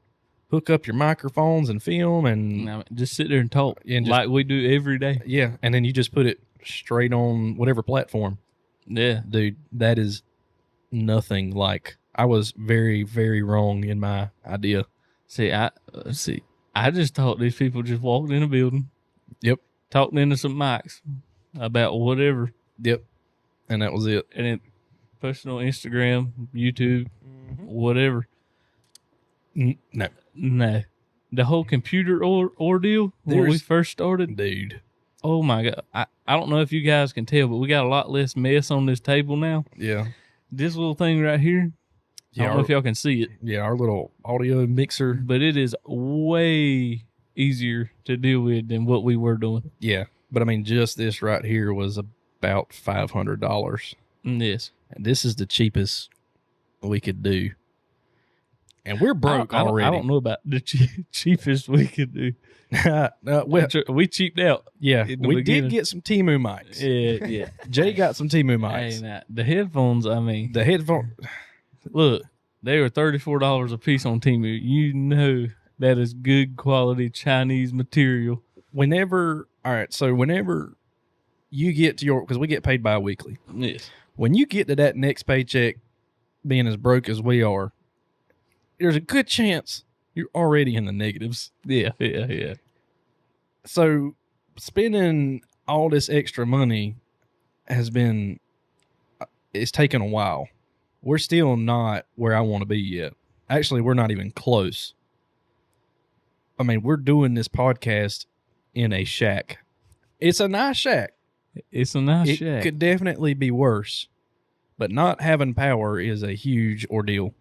hook up your microphones and film, and I mean, just sit there and talk And just- like we do every day. yeah, and then you just put it straight on whatever platform. Yeah. Dude, that is nothing like. I was very, very wrong in my idea. I just thought these people just walked in a building. Yep. Talked into some mics about whatever, Yep. And that was it. and it posted on Instagram, YouTube, whatever. No, No, the whole computer ordeal when we There's- first started. dude. Oh my god! I don't know if you guys can tell, but we got a lot less mess on this table now. Yeah. This little thing right here. I don't know if y'all can see it, Yeah, our little audio mixer. but it is way easier to deal with than what we were doing. Yeah. But I mean, just this right here was about $500. Yes. And this is the cheapest we could do. And we're broke I already. don't know about the cheapest we could do. Well, We cheaped out. yeah, in the we beginning. did get some Timu mics. Yeah, yeah. Jay got some Timu mics. Hey, now, the headphones, I mean, The headphone. look, they were $34 a piece on Temu. You know that is good quality Chinese material. Whenever you get to your, because we get paid bi-weekly. Yes. When you get to that next paycheck, being as broke as we are, there's a good chance you're already in the negatives. Yeah, yeah, yeah. So spending all this extra money it's taken a while. We're still not where I want to be yet. Actually, we're not even close. I mean, we're doing this podcast in a shack. It's a nice shack. It's a nice It shack. could definitely be worse, but not having power is a huge ordeal.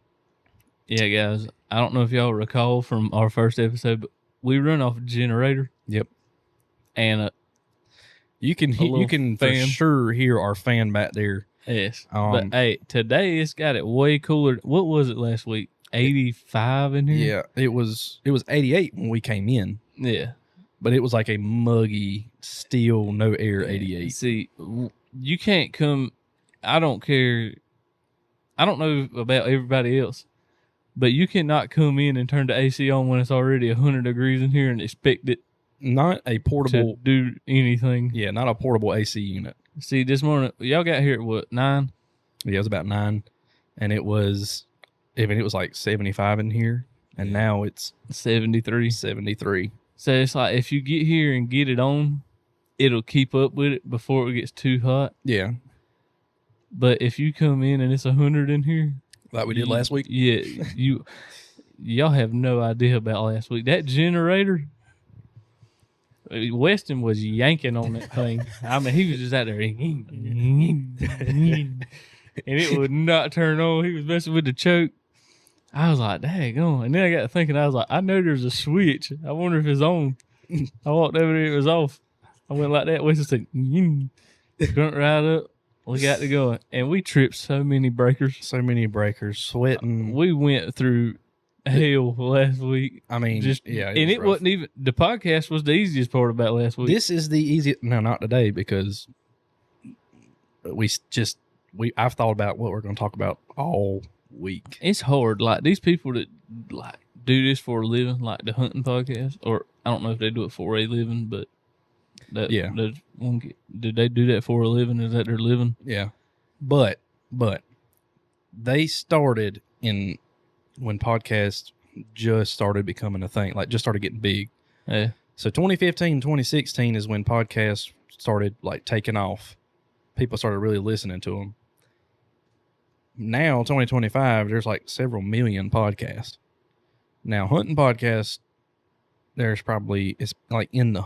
Yeah, guys. I don't know if y'all recall from our first episode, but we run off a generator. Yep. And You can little for fan. sure hear our fan back there. yes. Um, But hey, today it's got it way cooler. What was it last week? 85 in here? Yeah, it was 88 when we came in, Yeah. but it was like a muggy, still no air 88. See, you can't come. I don't care. I don't know about everybody else, but you cannot come in and turn the AC on when it's already 100 degrees in here and expect it Not a to portable, do anything. yeah, not a portable AC unit. See, this morning, y'all got here at what, 9? Yeah, it was about 9, and it was I mean, it was like 75 in here, and now it's 73. 73. So it's like if you get here and get it on, it'll keep up with it before it gets too hot. Yeah, But if you come in and it's 100 in here, like we did last week. Yeah, y'all have no idea about last week. That generator, Weston was yanking on that thing. I mean, he was just out there, and it would not turn on. He was messing with the choke. I was like, daggone. And then I got to thinking, I was like, I know there's a switch. I wonder if it's on. I walked over there, it was off. I went like that. Weston said, grunt right up. We got to go. And we tripped so many breakers. So many breakers, sweating. We went through hell last week. I mean, Just yeah, and it rough. wasn't even the podcast was the easiest part about last week. This is the easiest. No, not today, because I've thought about what we're going to talk about all week. It's hard. Like these people that like do this for a living, like the hunting podcast, or I don't know if they do it for a living, but Yeah. Did they do that for a living? Is that their living? Yeah, but they started when podcasts just started becoming a thing, like just started getting big. Yeah. So 2015, 2016 is when podcasts started like taking off. People started really listening to them. Now, 2025, there's like several million podcasts. Now, hunting podcasts, there's probably, it's like in the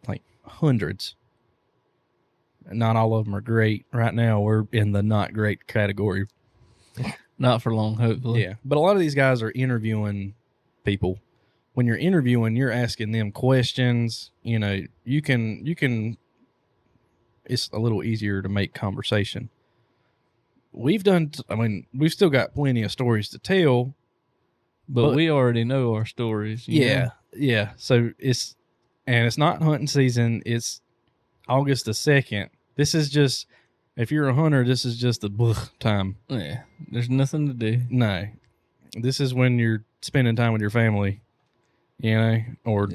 like hundreds. Not all of them are great. Right now, we're in the not great category. Not for long, hopefully. Yeah. But a lot of these guys are interviewing people. When you're interviewing, you're asking them questions. You know, you can, it's a little easier to make conversation. We've still got plenty of stories to tell. But we already know our stories. you know? Yeah. So it's not hunting season. It's August the 2nd. This is just, if you're a hunter, this is just the time. Yeah. There's nothing to do. No. This is when you're spending time with your family, you know, or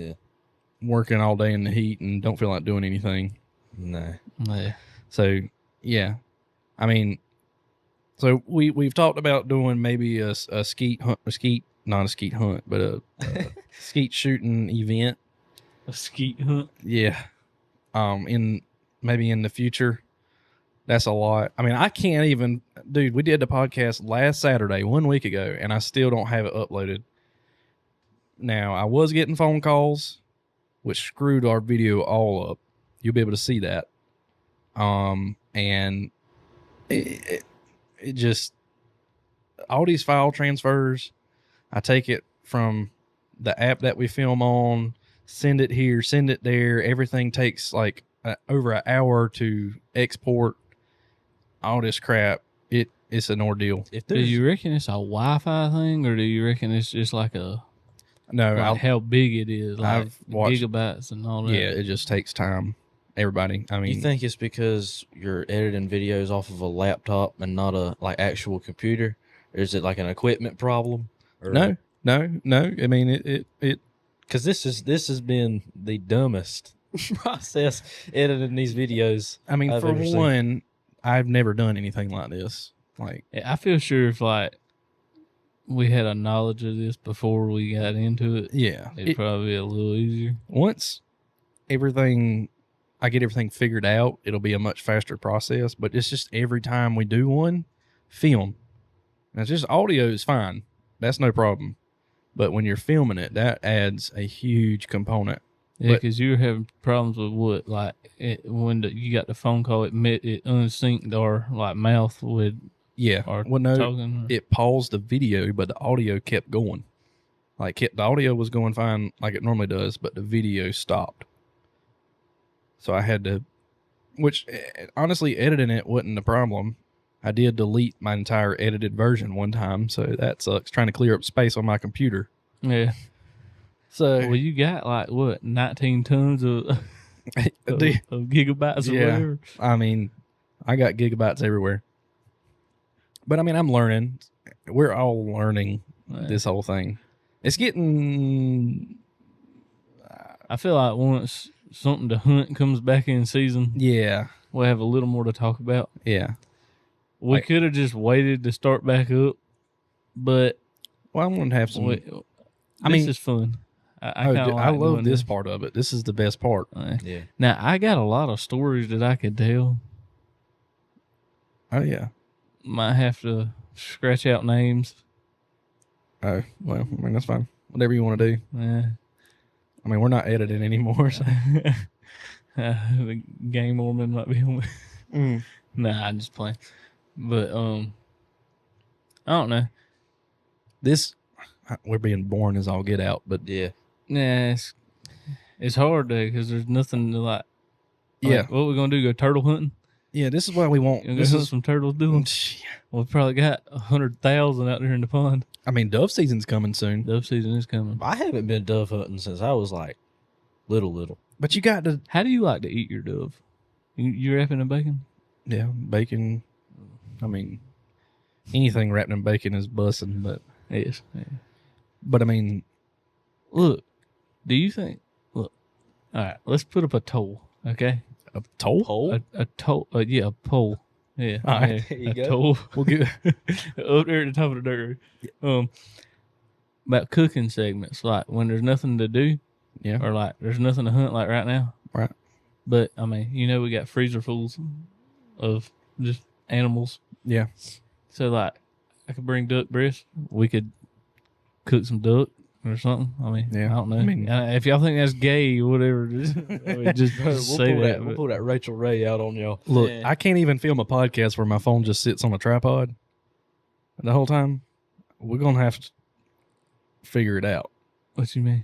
working all day in the heat and don't feel like doing anything. No. Yeah. So, yeah. I mean, so we've talked about doing maybe a skeet hunt, not a skeet hunt, but a skeet shooting event. A skeet hunt. Yeah. Maybe in the future. That's a lot. I mean, I can't even, dude, we did the podcast last Saturday, 1 week ago, and I still don't have it uploaded. Now, I was getting phone calls, which screwed our video all up. You'll be able to see that. And it just, all these file transfers, I take it from the app that we film on, send it here, send it there. Everything takes like over an hour to export. All this crap, it's an ordeal. Do you reckon it's a Wi-Fi thing, or do you reckon it's just like how big it is, like I've watched gigabytes and all that? Yeah, it just takes time. Everybody, I mean, You think it's because you're editing videos off of a laptop and not a like actual computer? Or is it like an equipment problem? Or, no. I mean, it because this has been the dumbest process editing these videos. I mean, I've for ever seen. one, I've never done anything like this. Like, I feel sure if like we had a knowledge of this before we got into it, yeah, it'd probably be a little easier. once I get everything figured out, it'll be a much faster process. But it's just every time we do one, film. And it's just audio is fine. That's no problem. But when you're filming it, that adds a huge component. Yeah, But- because you were having problems with what, like when you got the phone call, it unsynced our like mouth with Yeah. our Well, no, talking. it paused the video, but the audio kept going. Like the audio was going fine like it normally does, but the video stopped. So I had to, which honestly, editing it wasn't the problem. I did delete my entire edited version one time, so that sucks. Trying to clear up space on my computer. Yeah. So Well, you got like what 19 tons of Dude, of gigabytes or Yeah. whatever. I mean, I got gigabytes everywhere. But I mean, I'm learning. We're all learning this whole thing. It's getting, I feel like once something to hunt comes back in season, yeah, we'll have a little more to talk about. yeah. We Like- could have just waited to start back up but Well, I'm gonna have some. wait, I this mean- is fun. I Oh, kind of dude, like I love doing this part of it. This is the best part. Yeah. Now I got a lot of stories that I could tell. Oh yeah. Might have to scratch out names. Oh well, I mean that's fine. Whatever you want to do. Yeah. I mean we're not editing anymore. So. The game Mormon might be on me. Nah, I'm just playing. But I don't know. This we're being born as all get out, but Yeah. Nah, it's hard though because there's nothing to like. yeah, What we gonna do? Go turtle hunting? yeah. This is why we want. You gonna This go hunt is. some turtles, Dylan? We probably got 100,000 out there in the pond. I mean, dove season's coming soon, Dove season is coming. I haven't been dove hunting since I was like little. but you got to. How do you like to eat your dove? You wrapping in bacon? Yeah, bacon. I mean, anything wrapped in bacon is bussing, but Yes. Yeah. I mean, Look, do you think? Look, all right. Let's put up a toll, okay? a toll. A toll. Yeah, a pole. Yeah. All right, yeah, there you a go. toll. We'll get. Up there at the top of the dirt road. About cooking segments, like when there's nothing to do, Yeah. or like there's nothing to hunt, like right now. Right. But I mean, we got freezer fulls of just animals. Yeah. So like, I could bring duck breast. We could cook some duck or something. I mean, Yeah. I don't know. I mean- If y'all think that's gay or whatever, just, just say that. We'll but- pull that Rachel Ray out on y'all. Look, Yeah. I can't even film a podcast where my phone just sits on a tripod the whole time. We're gonna have to figure it out. What you mean?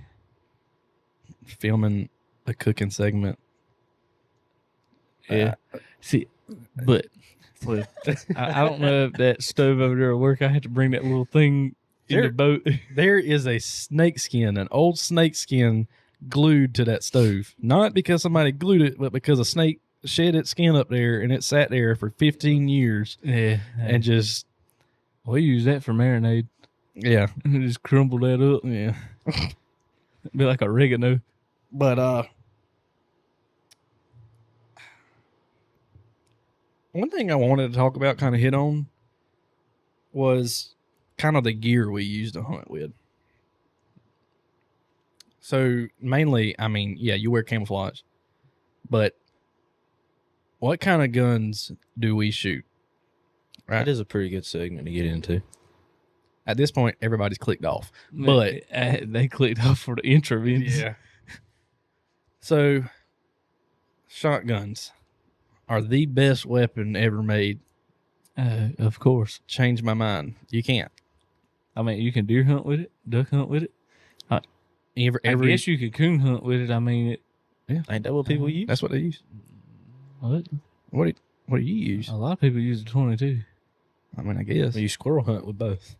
Filming a cooking segment. Yeah. See, but well, I don't know if that stove over there will work. I had to bring that little thing in the There- boat. There is a snake skin, an old snake skin glued to that stove. Not because somebody glued it, but because a snake shed its skin up there and it sat there for 15 years Yeah. and just, We use that for marinade. yeah, And just crumble that up. yeah. Be like oregano. But, one thing I wanted to talk about, kind of hit on, was kind of the gear we used to hunt with. So mainly, I mean, yeah, you wear camouflage, but what kind of guns do we shoot? Right. That is a pretty good segment to get into. At this point, everybody's clicked off. But they clicked off for the intro. So shotguns are the best weapon ever made. Of course. Change my mind. You can't. I mean, you can deer hunt with it, duck hunt with it. Every I guess you could coon hunt with it. I mean, Ain't that what people use? that's what they use. what? What do you use? A lot of people use the 22. I mean, I guess. You squirrel hunt with both.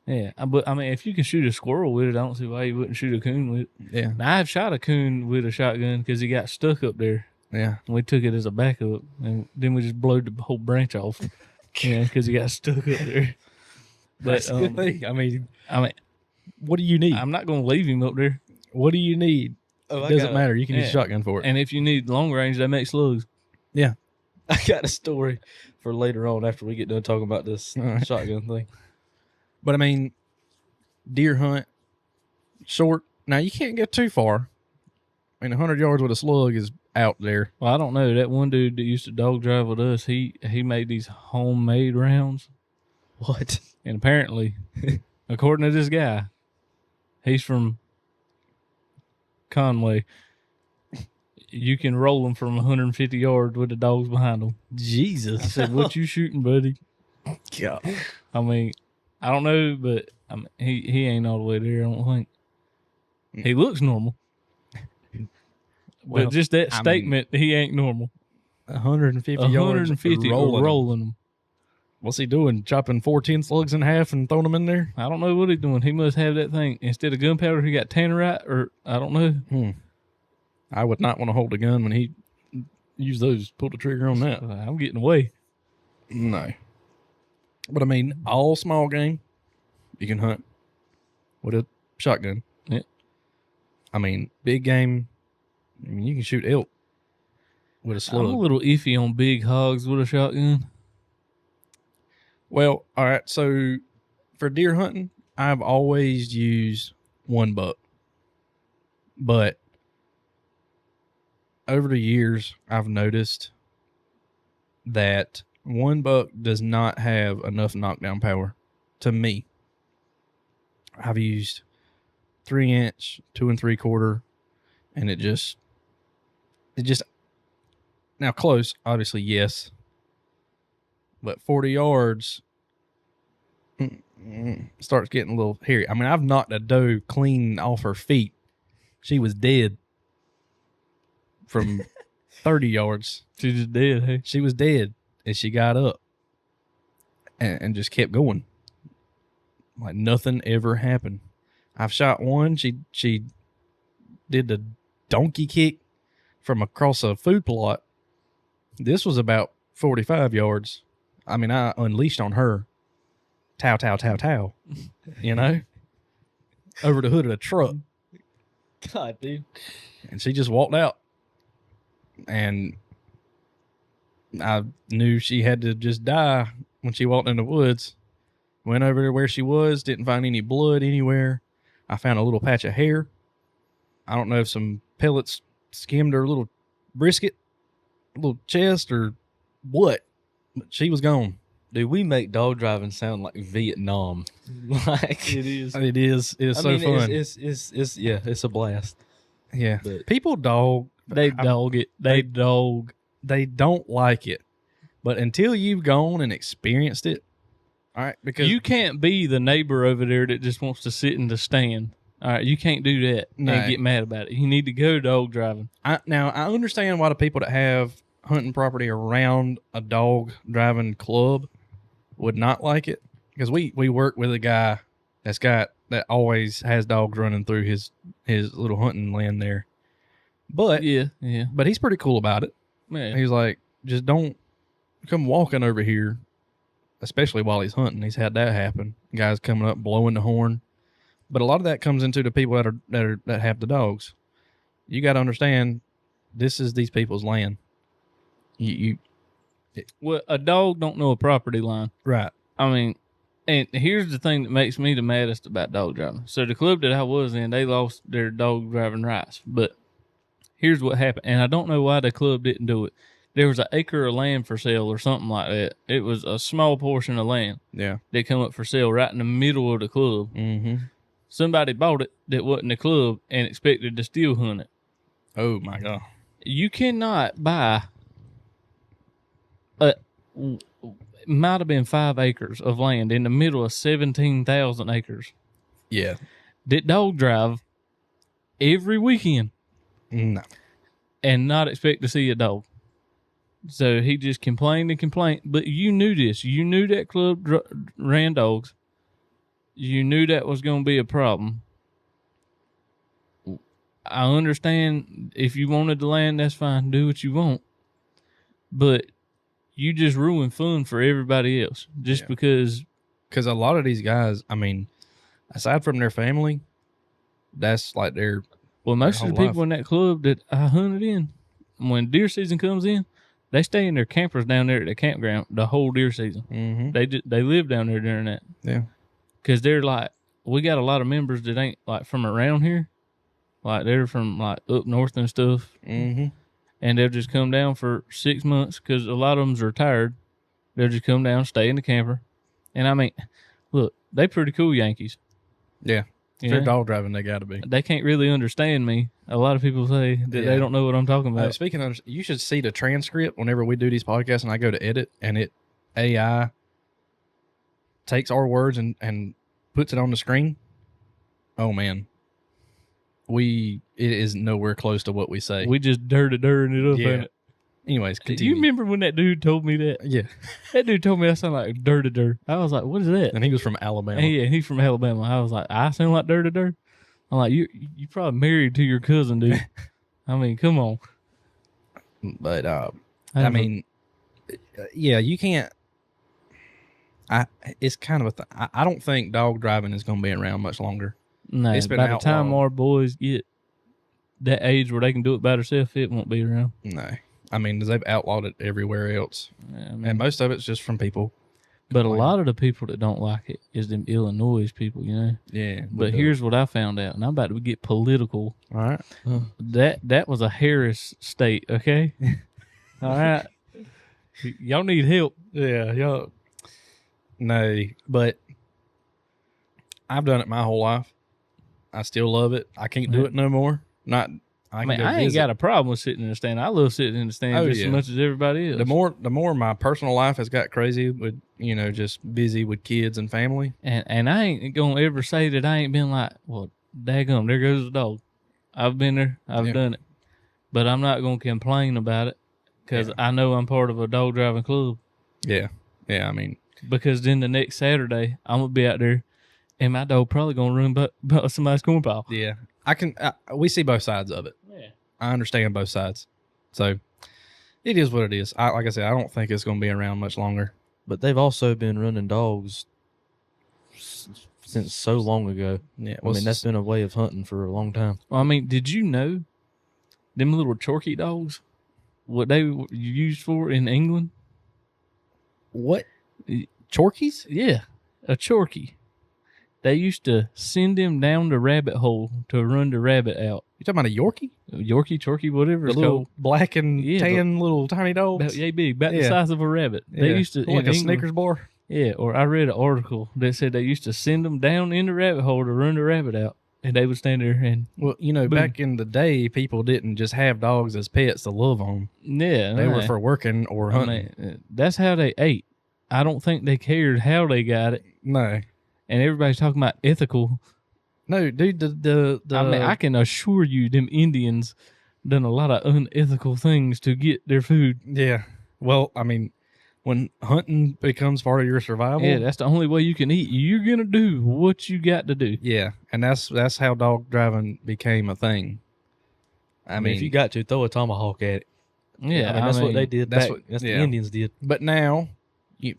Yeah, but I mean, if you can shoot a squirrel with it, I don't see why you wouldn't shoot a coon with it. Yeah. Now, I've shot a coon with a shotgun because he got stuck up there. Yeah. And we took it as a backup, and then we just blowed the whole branch off. Yeah, because he got stuck up there. But That's a good thing. I mean, what do you need? I'm not going to leave him up there. What do you need? Oh, It doesn't matter. You can use a yeah. shotgun for it. And if you need long range, they make slugs. I got a story for later on after we get done talking about this All right. shotgun thing. But I mean, deer hunt, short. Now you can't get too far. I mean, 100 yards with a slug is out there. Well, I don't know. That one dude that used to dog drive with us, he made these homemade rounds. What? And apparently, according to this guy, he's from Conway. You can roll them from 150 yards with the dogs behind them. I Jesus. said, "What you shooting, buddy?" God. I mean, I don't know, but I mean, he ain't all the way there. I don't think he looks normal. Well, But just that I mean- statement, he ain't normal. 150 yards. 150 rolling them. What's he doing? Chopping 410 slugs in half and throwing them in there? I don't know what he's doing. He must have that thing instead of gunpowder. He got tannerite, or I don't know. I would not want to hold a gun when he used those. Pull the trigger on that. I'm getting away. No. But I mean, all small game, you can hunt with a shotgun. Yeah. I mean, big game, I mean, you can shoot elk with a slug. I'm a little iffy on big hogs with a shotgun. Well, all right. So for deer hunting, I've always used one buck. But over the years, I've noticed that one buck does not have enough knockdown power to me. I've used 3-inch, 2 3/4, and it just now close, obviously, yes, but 40 yards starts getting a little hairy. I mean, I've knocked a doe clean off her feet. She was dead from 30 yards. She just did. Hey, She was dead, and she got up and just kept going. Like nothing ever happened. I've shot one. She did the donkey kick from across a food plot. This was about 45 yards. I mean, I unleashed on her. Tow, tow, tow, tow. You know? Over the hood of the truck. God, dude. And she just walked out. And I knew she had to just die when she walked in the woods. Went over to where she was, didn't find any blood anywhere. I found a little patch of hair. I don't know if some pellets skimmed her little brisket, little chest, or what, but she was gone. Dude, we make dog driving sound like Vietnam. Like It is. It is. It is so fun. It's yeah, it's a blast. Yeah. But People dog. They dog it. They dog. They don't like it. But until you've gone and experienced it, all right, because You can't be the neighbor over there that just wants to sit in the stand. All right, you can't do that No. and get mad about it. You need to go dog driving. now I understand why the people that have hunting property around a dog driving club would not like it, because we work with a guy that always has dogs running through his little hunting land there. But Yeah. but he's pretty cool about it. Man. He's like, just don't come walking over here, especially while he's hunting. He's had that happen. Guys coming up blowing the horn. But a lot of that comes into the people that have the dogs. You got to understand, this is these people's land. Well, a dog don't know a property line. Right. I mean, and here's the thing that makes me the maddest about dog driving. So the club that I was in, they lost their dog driving rights. But here's what happened, and I don't know why the club didn't do it. There was an acre of land for sale or something like that. It was a small portion of land Yeah. that come up for sale right in the middle of the club. Mm-hmm. Somebody bought it that wasn't the club and expected to still hunt it. Oh my God. You cannot buy might have been 5 acres of land in the middle of 17,000 acres Yeah. that dog drive every weekend No. and not expect to see a dog. So he just complained and complained. But you knew this. You knew that club ran dogs. You knew that was going to be a problem. I understand if you wanted the land, that's fine. Do what you want. But you just ruin fun for everybody else just because. Because a lot of these guys, I mean, aside from their family, that's like their. Well, most Their of the whole people in that club that I hunted in, when deer season comes in, they stay in their campers down there at the campground the whole deer season. Mm-hmm. They live down there during that. Yeah. Because they're like, we got a lot of members that ain't like from around here. Like they're from like up north and stuff. Mm-hmm. And they'll just come down for 6 months because a lot of them's retired. They'll just come down, stay in the camper. And I mean, look, they pretty cool Yankees. Yeah. If You they're know? dog driving, they got to be. They can't really understand me. A lot of people say that Yeah. they don't know what I'm talking about. Speaking of, you should see the transcript whenever we do these podcasts and I go to edit and it AI takes our words and puts it on the screen. Oh man. It is nowhere close to what we say. We just dirting it up. Yeah. Ain't it? Anyways, Do continue. you remember when that dude told me that? Yeah. That dude told me I sound like dirt. I was like, what is that? And he was from Alabama. And yeah, he's from Alabama. I was like, I sound like dirt. I'm like, you probably married to your cousin, dude. I mean, come on. But I mean, yeah, you can't. It's kind of I don't think dog driving is going to be around much longer. no, it's been by the time outlawed. our boys get that age where they can do it by themselves, it won't be around. No, I mean they've outlawed it everywhere else, Yeah, I mean, and most of it's just from people But a complain. lot of the people that don't like it is them Illinois people, you know. Yeah. But here's what I found out, and I'm about to get political. all right. That was a Harris state, okay? All right. Y'all need help. Yeah, y'all. No, but I've done it my whole life. I still love it. I can't do it no more. Not. I mean, I ain't got a problem with sitting in the stand. I love sitting in the stand just as much as everybody else. The more my personal life has got crazy with, just busy with kids and family. And I ain't gonna ever say that I ain't been like, well, daggum, there goes the dog. I've been there. I've done it. But I'm not gonna complain about it because I know I'm part of a dog driving club. Yeah. Yeah. I mean, because then the next Saturday I'm gonna be out there, and my dog probably gonna run about somebody's corn pile. yeah. We see both sides of it. Yeah. I understand both sides. So it is what it is. Like I said, I don't think it's going to be around much longer. But they've also been running dogs since so long ago. Yeah. I mean, that's been a way of hunting for a long time. Well, I mean, did you know them little Chorky dogs, what they were used for in England? What? Chorkies? Yeah, a Chorky. They used to send them down the rabbit hole to run the rabbit out. You talking about a Yorkie? Yorkie, Chorky, whatever The it's little called. black and tan little tiny dogs? About yay big, about the Yeah. size of a rabbit. They Yeah. used to like in a England, Snickers bar? Yeah, or I read an article that said they used to send them down in the rabbit hole to run the rabbit out, and they would stand there and Well, Boom. back in the day, people didn't just have dogs as pets to love them. They were for working or hunting. that's how they ate. I don't think they cared how they got it, No. and everybody's talking about ethical. No, dude, the I mean, I can assure you, them Indians done a lot of unethical things to get their food. yeah. Well, I mean, when hunting becomes part of your survival, Yeah, that's the only way you can eat. You're gonna do what you got to do. yeah, and that's how dog driving became a thing. I mean, if you got to, throw a tomahawk at it. Yeah, I mean, that's what they did. that's That's what- the yeah. Indians did. but now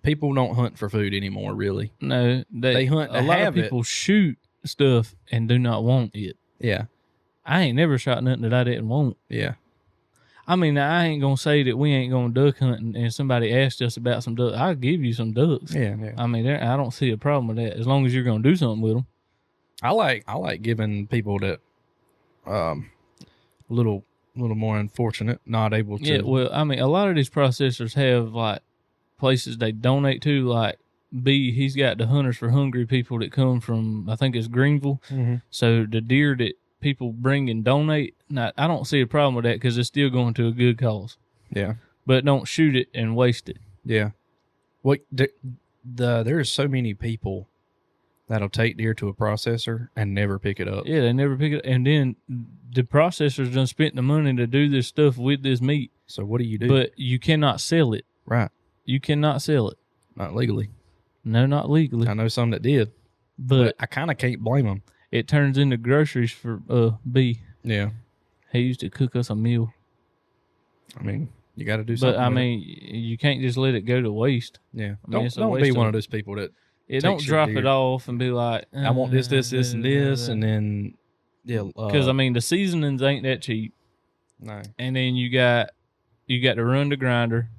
people don't hunt for food anymore. Really, No, They hunt to A lot of have it. people shoot stuff and do not want it. yeah, I ain't never shot nothing that I didn't want. yeah, I mean, I ain't gonna say that we ain't going duck hunting and somebody asked us about some ducks. I'll give you some ducks. yeah. I mean, I don't see a problem with that as long as you're gonna do something with them. I like giving people that little more unfortunate, not able to. Yeah, well, I mean, a lot of these processors have like places they donate to. Like he's got the Hunters for Hungry people that come from, I think it's Greenville. Mhm. So the deer that people bring and donate, now, I don't see a problem with that because it's still going to a good cause. Yeah, But don't shoot it and waste it. yeah. What there's so many people that'll take deer to a processor and never pick it up. Yeah, they never pick it. And then the processors done spent the money to do this stuff with this meat, So what do you do? but you cannot sell it. right, You cannot sell it. not legally. No, not legally. I know some that did, But I kind of can't blame them. it turns into groceries for B. Yeah, He used to cook us a meal. I mean, you got to do something. But I with it. mean, you can't just let it go to waste. yeah. I mean, it's a Don't waste be of- one of those people that It Takes don't your drop deer. it off and be like, I want this, and this, and then Yeah. because I mean the seasonings ain't that cheap, no. and then you got to run the grinder,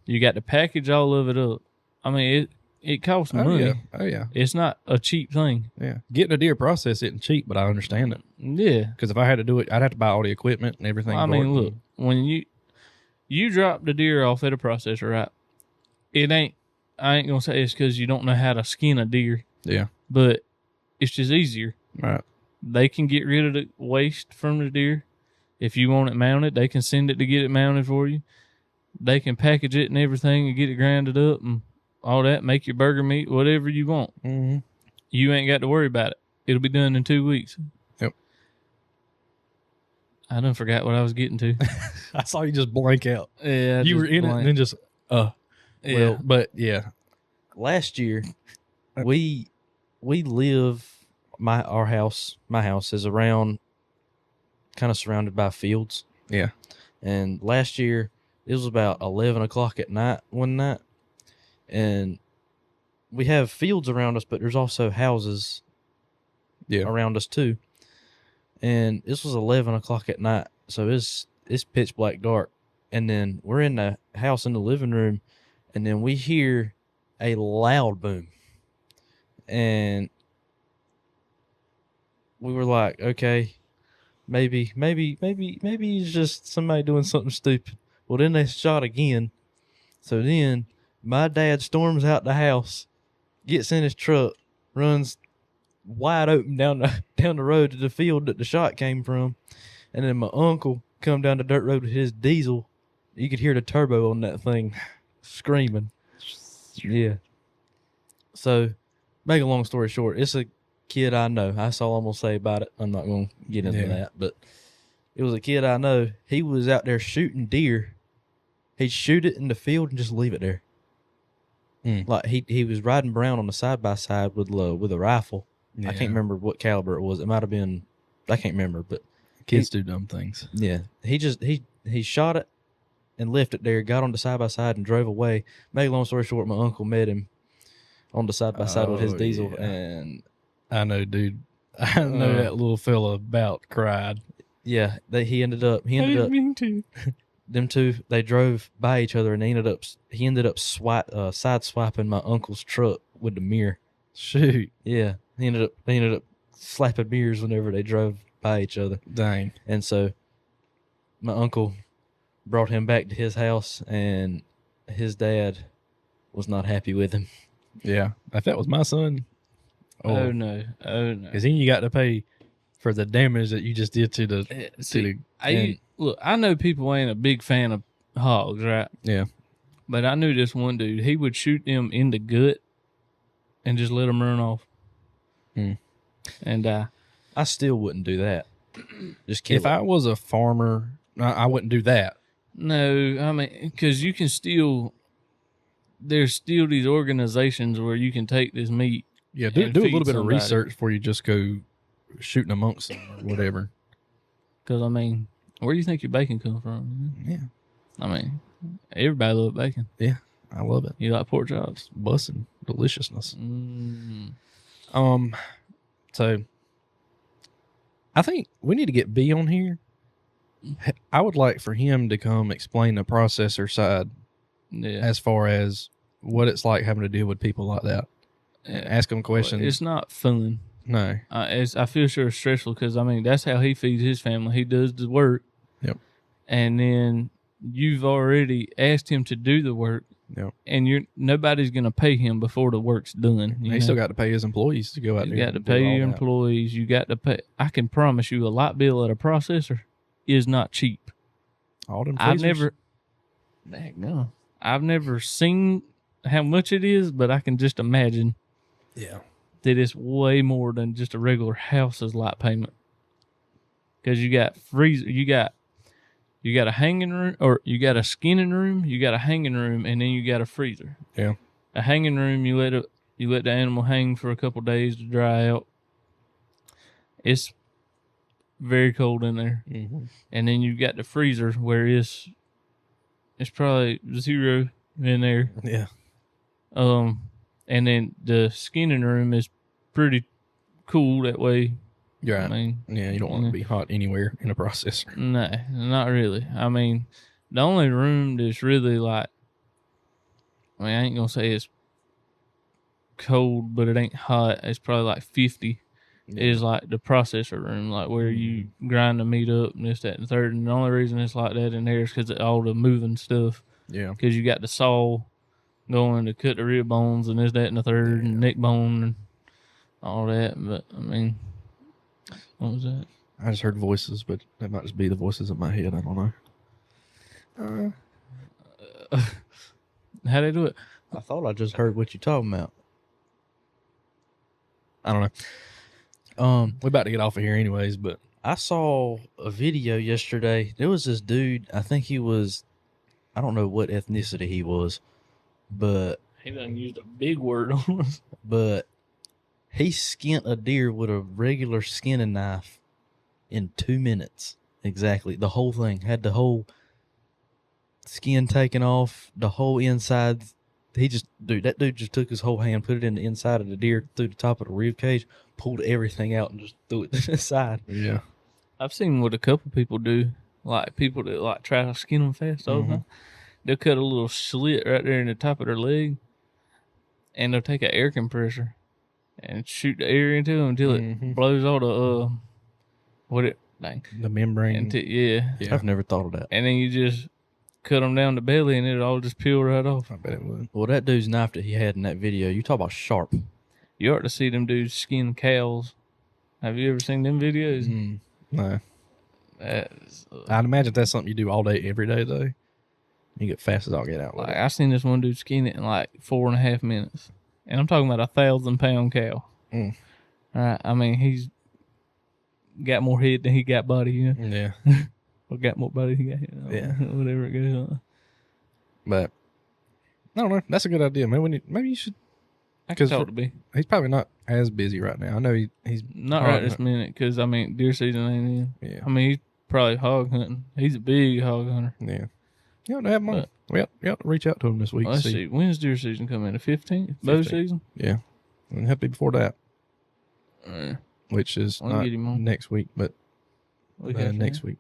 you got to package all of it up. I mean it costs Oh money. yeah, oh yeah, It's not a cheap thing. yeah. Getting a deer process isn't cheap, but I understand it Yeah. because if I had to do it, I'd have to buy all the equipment and everything. I for mean, it. look, when you drop the deer off at a processor, right? It ain't. I ain't gonna say it's because you don't know how to skin a deer, Yeah, but it's just easier. right. They can get rid of the waste from the deer. If you want it mounted, they can send it to get it mounted for you. They can package it and everything and get it grinded up and all that. Make your burger meat, whatever you want. Mm-hmm. You ain't got to worry about it. It'll be done in 2 weeks. Yep. I done forgot what I was getting to. I saw you just blank out. Yeah, You were in it, and then just yeah. Well, but yeah, last year, we live my house is around, kind of surrounded by fields. yeah, And last year, it was about 11 o'clock at night one night. And we have fields around us, but there's also houses yeah. around us too. And this was 11 o'clock at night. So it's pitch black dark. And then we're in the house in the living room. And then we hear a loud boom. And we were like, okay, maybe it's just somebody doing something stupid. Well, then they shot again. So then my dad storms out the house, gets in his truck, runs wide open down the road to the field that the shot came from. And then my uncle come down the dirt road with his diesel. You could hear the turbo on that thing screaming. Yeah. So, make a long story short, it's a kid I know. That's all I'm going to say about it. I'm not going to get into that. But it was a kid I know. He was out there shooting deer. He'd shoot it in the field and just leave it there. Like he was riding Brown on the side-by-side with a rifle. Yeah. I can't remember what caliber it was. It might have been, I can't remember, but kids do dumb things. Yeah. He shot it and left it there, got on the side-by-side and drove away. Make a long story short, my uncle met him on the side-by-side with his diesel. Yeah. And I know, dude. I know that little fella about cried. Yeah. He ended up. I didn't mean to. Them two, they drove by each other, and he ended up side swiping my uncle's truck with the mirror. Shoot. Yeah. They ended up slapping mirrors whenever they drove by each other. Dang. And so my uncle brought him back to his house, and his dad was not happy with him. Yeah. If that was my son. Oh no. Because then you got to pay for the damage that you just did to the. Look, I know people ain't a big fan of hogs, right? Yeah. But I knew this one dude. He would shoot them in the gut and just let them run off. And I still wouldn't do that. Just kill if I was a farmer, I wouldn't do that. No, I mean, because you can still. There's still these organizations where you can take this meat. Yeah, do a little bit of research before you just go shooting amongst them or whatever. Because, I mean, where do you think your bacon comes from? Yeah. I mean, everybody loves bacon. Yeah, I love it. You like pork chops? Bussin' deliciousness. So, I think we need to get B on here. I would like for him to come explain the processor side as far as what it's like having to deal with people like that. Ask them questions. It's not fun. No. I feel sure it's stressful because, I mean, that's how he feeds his family. He does the work. Yep. And then you've already asked him to do the work. Yep. And nobody's going to pay him before the work's done. He still got to pay his employees to go out there. You got to pay your employees. You got to pay. I can promise you a light bill at a processor is not cheap. All them freezers? I've never seen how much it is, but I can just imagine. Yeah. That it's way more than just a regular house's light payment. Because you got freezer, you got a hanging room, or you got a skinning room, you got a hanging room, and then you got a freezer. Yeah. A hanging room, you let the animal hang for a couple days to dry out. It's very cold in there. Mm-hmm. And then you got the freezer where it's probably 0 in there. Yeah. And then the skinning room is pretty cool that way. You're right. I mean, yeah, you don't want to be hot anywhere in a processor. No, not really. I mean, the only room that's really like, I mean, I ain't going to say it's cold, but it ain't hot. It's probably like 50. Yeah. Is like the processor room, like where you grind the meat up and this, that, and the third. And the only reason it's like that in there is because of all the moving stuff. Yeah. Because you got the saw going to cut the rib bones and this, that, and the third, and neck bone and all that. But, I mean, what was that? I just heard voices, but that might just be the voices in my head. I don't know. How they do it? I thought I just heard what you're talking about. I don't know. We're about to get off of here anyways, but I saw a video yesterday. There was this dude, I think he was, I don't know what ethnicity he was, but he done used a big word on us. But he skinned a deer with a regular skinning knife in 2 minutes. Exactly. The whole thing. Had the whole skin taken off, the whole inside. That dude just took his whole hand, put it in the inside of the deer, through the top of the rib cage, pulled everything out, and just threw it to the side. Yeah. I've seen what a couple people do, like people that like try to skin them fast all the time. They'll cut a little slit right there in the top of their leg, and they'll take an air compressor and shoot the air into them until it blows all the The membrane. yeah. I've never thought of that. And then you just cut them down the belly and it'll all just peel right off. I bet it would. Well, that dude's knife that he had in that video, you talk about sharp. You ought to see them dudes skin cows. Have you ever seen them videos? No. That's, I'd imagine that's something you do all day, every day, though. You get fast as I'll get out. like I seen this one dude skin it in like 4.5 minutes, and I'm talking about a 1,000-pound cow. All right, I mean he's got more head than he got body, you know. Yeah. Or got more body than he got head. Yeah. Whatever it goes on. But I don't know. That's a good idea, man. Maybe you should. I can 'Cause talk to be He's probably not as busy right now. I know he's not right this minute because I mean deer season ain't in. Yeah. I mean he's probably hog hunting. He's a big hog hunter. Yeah. You ought to have him on. We ought to reach out to him this week. Let's see. When's deer season coming? The 15th? Bow 15th. season? Yeah. It'll have to be before that, Uh, which is I'll not get him on. next week, but next week.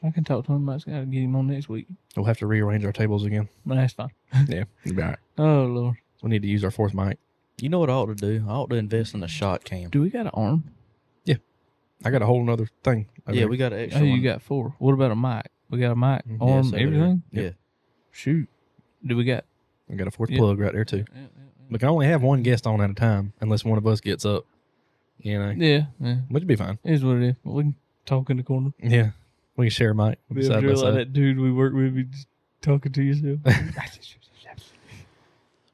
I can talk to him about got to get him on next week. We'll have to rearrange our tables again. But that's fine. Yeah. You'll be all right. Oh, Lord. We need to use our fourth mic. You know what I ought to do? I ought to invest in a shot cam. Do we got an arm? I got a whole nother thing. over Yeah, there. we got an extra Oh, you one. got 4. What about a mic? We got a mic, Mhm. arm, Yes, over there. everything? Yeah. Shoot. Do we got... I got a fourth Yeah. plug right there, too. We can only have one guest on at a time unless one of us gets up. You know, Yeah. which would be fine. It is what it is. We can talk in the corner. Yeah. We can share a mic. Be Side by like side. that dude we work with be just talking to yourself.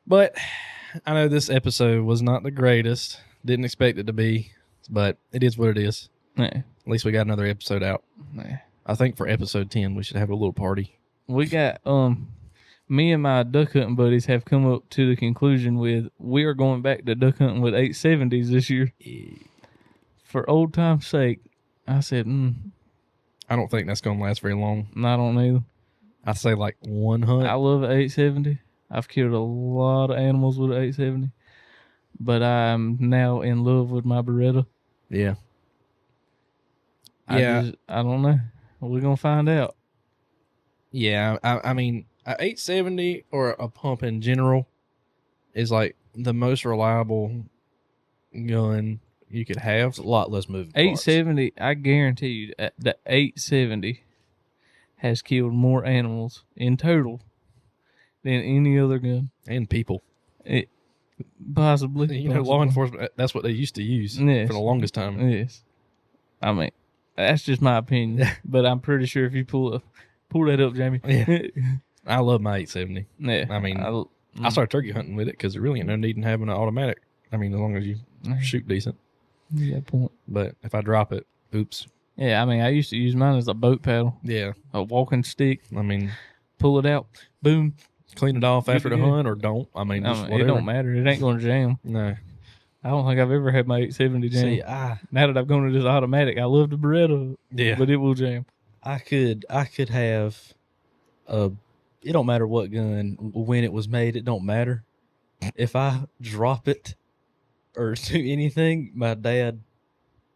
But I know this episode was not the greatest. Didn't expect it to be, but it is what it is. Nah. At least we got another episode out. Nah. I think for episode 10, we should have a little party. We got me and my duck hunting buddies have come up to the conclusion with we are going back to duck hunting with 870s this year. For old time's sake, I said, I don't think that's going to last very long. I don't either. I'd say like one hunt. I love an 870. I've killed a lot of animals with an 870, but I'm now in love with my Beretta. Yeah. I don't know. We're gonna find out. Yeah. I mean, a 870 or a pump in general is like the most reliable gun you could have. It's a lot less moving parts. 870. I guarantee you, the 870 has killed more animals in total than any other gun. And people. Possibly. You know, law enforcement, that's what they used to use Yes. for the longest time. Yes. I mean, that's just my opinion. But I'm pretty sure if you pull that up, Jamie. Yeah. I love my 870. Yeah. I mean, I started turkey hunting with it because there really ain't no need in having an automatic. I mean, as long as you shoot decent. You got a point. But if I drop it, oops. Yeah, I mean, I used to use mine as a boat paddle, Yeah. a walking stick, I mean, pull it out, boom. clean it off after the Yeah. hunt or don't. I mean, just It whatever. don't matter. It ain't going to jam. No. I don't think I've ever had my 870 jam. See, Now that I've gone to this automatic, I love the Beretta, Yeah. but it will jam. I could have it don't matter what gun, when it was made, it don't matter. If I drop it or do anything, my dad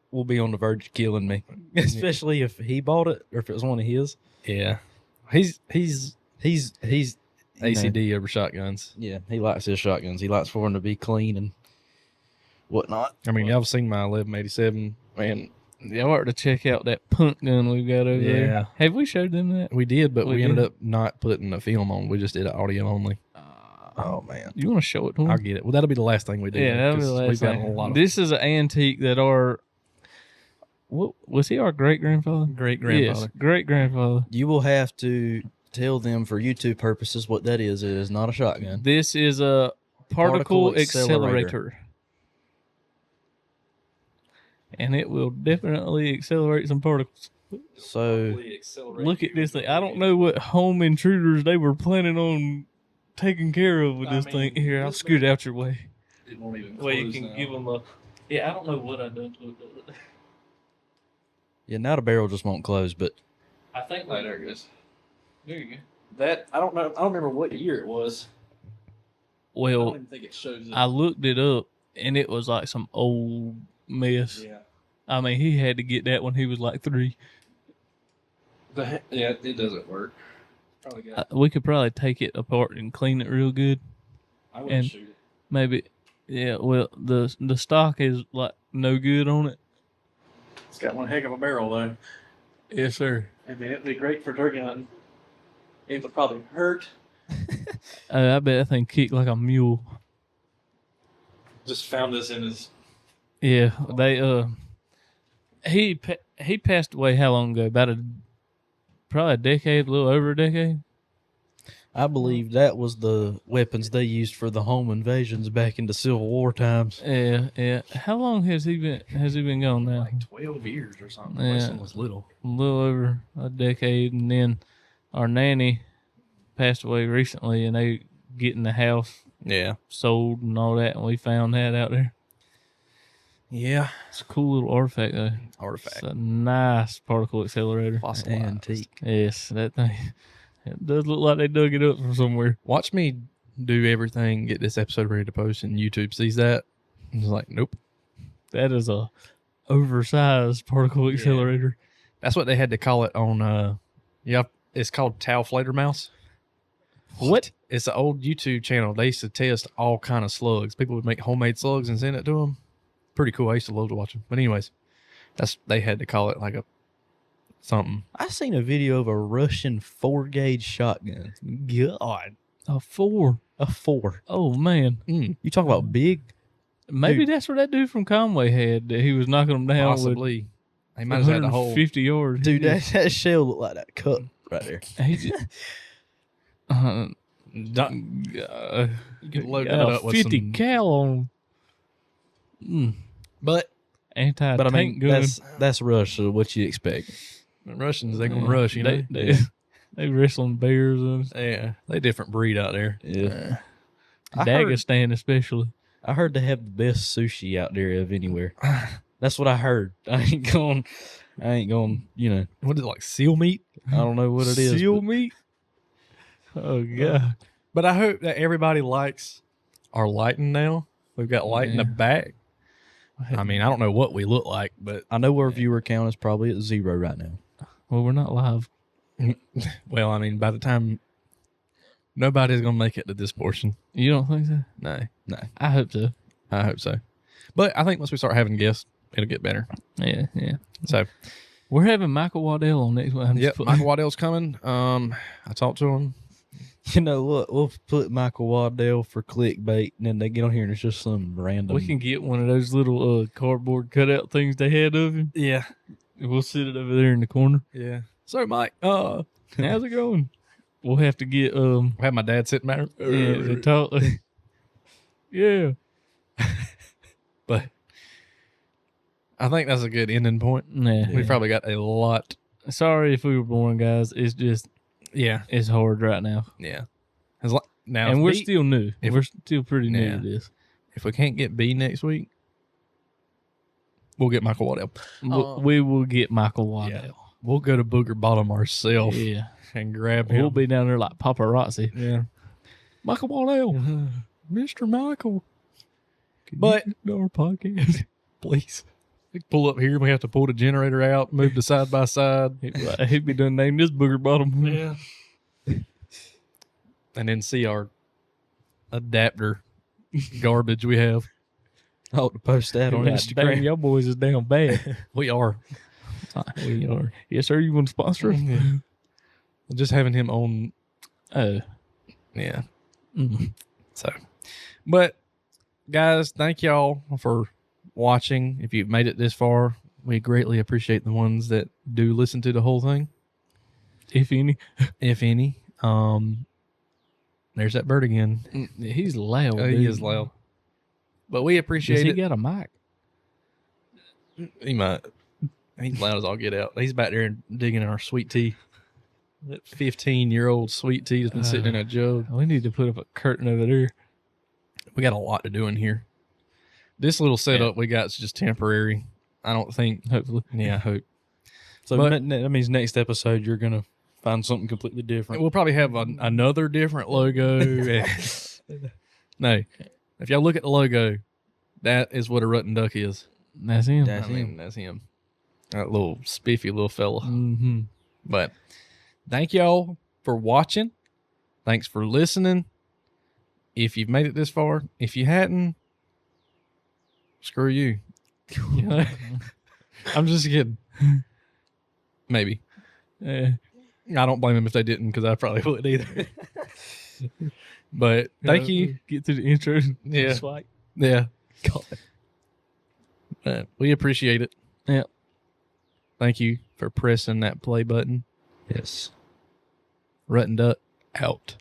will be on the verge of killing me. Especially if he bought it or if it was one of his. Yeah. He's He's you know, ACD over shotguns. yeah, he likes his shotguns. He likes for them to be clean and whatnot. I mean, y'all have seen my 1187. Man, Y'all ought to check out that punt gun we've got over Yeah. there. Have we showed them that? we did, but We we ended did? up not putting the film on. We just did an audio only. Oh man. You want to show it to them? I'll get it. Well, that'll be the last thing we do. Yeah, that'll be the 'cause last we've got thing. a lot of This is an antique that what was he our great grandfather? great grandfather. Yes, great grandfather. You will have to tell them for YouTube purposes what that is. It is not a shotgun. This is a particle Particle accelerator. accelerator. And it will definitely accelerate some particles. So Look at this thing. I don't know what home intruders they were planning on taking care of with this thing. Here, I'll scoot out your way. It won't even Well, you can give them a... Yeah, I don't know what I done. yeah, now the barrel just won't close, but I think... Oh, there it goes. There you go. That, I don't know. I don't remember what year it was. I Well, don't even think it shows I looked it up, and it was like some old mess. Yeah. I mean, he had to get that when he was like 3. Yeah, it doesn't work. Probably got. We could probably take it apart and clean it real good. I wouldn't shoot it. Maybe. Yeah. Well, the stock is like no good on it. It's got one heck of a barrel though. Yes, sir. I mean, it'd be great for turkey hunting. It would probably hurt. I bet that thing kicked like a mule. Just found this in his. Yeah. He passed away how long ago? Probably a decade, a little over a decade. I believe that was the weapons they used for the home invasions back in the Civil War times. Yeah. How long has he been gone now? Like 12 years or something. Yeah. My son was little. A little over a decade, and then our nanny passed away recently, and they getting the house Yeah. sold and all that, and we found that out there. Yeah. It's a cool little artifact though. Artifact. It's a nice particle accelerator. Fossilized. Antique. Yes, that thing. It does look like they dug it up from somewhere. Watch me do everything, get this episode ready to post, and YouTube sees that. And it's like, nope. That is a oversized particle accelerator. That's what they had to call it on. It's called Tau Mouse. What? It's an old YouTube channel. They used to test all kind of slugs. People would make homemade slugs and send it to them. Pretty cool. I used to love to watch them. But anyways, they had to call it like a something. I seen a video of a Russian 4-gauge shotgun. God, A 4. a 4. Oh man. You talk about big? Maybe Dude. that's what that dude from Conway had. That he was knocking them down Possibly. They with might have had the whole. 150 yards. Dude, that shell looked like that cup right there. He just, You can load got that a up with 50 some. cal on. But Anti-tank But I mean, gun. that's Russia. What you expect? the Russians, they're going to rush, you know? They wrestling bears and Yeah. They different breed out there. Yeah. I heard, Dagestan especially. I heard they have the best sushi out there of anywhere. That's what I heard. I ain't going. You know, What is it, like seal meat? I don't know what it is. Seal but meat. Oh god. But I hope that everybody likes our lighting now. We've got light in the Yeah. back. I mean, I don't know what we look like, but I know our viewer count is probably at 0 right now. Well, we're not live. well, I mean, by the time nobody's gonna make it to this portion. You don't think so? No, I hope so. I hope so. But I think once we start having guests, it'll get better. Yeah. So, We're having Michael Waddell on next one. yep, Michael Waddell's coming. I talked to him. You know what? We'll put Michael Waddell for clickbait, and then they get on here and it's just some random. We can get one of those little cardboard cutout things they had of him. Yeah, We'll sit it over there in the corner. yeah. So, Mike, How's it going? We'll have to get I had my dad sitting there. to talk. Yeah. But I think that's a good ending point. Nah. We probably got a lot. Sorry if we were boring, guys. It's just Yeah, it's hard right now, yeah. Now, and if we're B- still new. if- We're still pretty new Yeah. to this. if we can't get B next week, we'll get Michael Waddell. We will get Michael Waddell. We'll go to Booger Bottom ourselves Yeah. and grab him. We'll be down there like paparazzi. Yeah. Michael Waddell. Mr. Michael. But our podcast. please. We pull up here. We have to pull the generator out, move to side by side. He'd be done named this booger bottom. Yeah. And then see our adapter garbage we have. I ought to post that on Dang, Instagram. y'all boys is down bad. We are. We are. Yes, sir. You want to sponsor us? Yeah. Just having him on. Oh. Yeah. Mm. So, but guys, thank y'all for watching. If you've made it this far, we greatly appreciate the ones that do listen to the whole thing, If any. if any. There's that bird again. He's loud. He dude. is loud, but we Does appreciate he it. got a mic? He might. He's loud as all get out. He's back there digging in our sweet tea. That 15-year-old sweet tea has been sitting in a jug. We need to put up a curtain over there. We got a lot to do in here. This little setup we got is just temporary. I don't think. Hopefully. Yeah, I hope. So But- that means next episode you're gonna find something completely different. We'll probably have another different logo. No, if y'all look at the logo, that is what a rutting duck is. That's him. That's I mean, that's him. That little spiffy little fella. Mm-hmm. But thank y'all for watching. Thanks for listening. if you've made it this far. If you hadn't, screw you. You know? I'm just kidding. Maybe. Yeah. I don't blame them if they didn't, because I probably wouldn't either. But thank you. Get to the intro. Yeah. Swipe. Yeah. We appreciate it. Yeah. Thank you for pressing that play button. Yes. Rutting Duck out.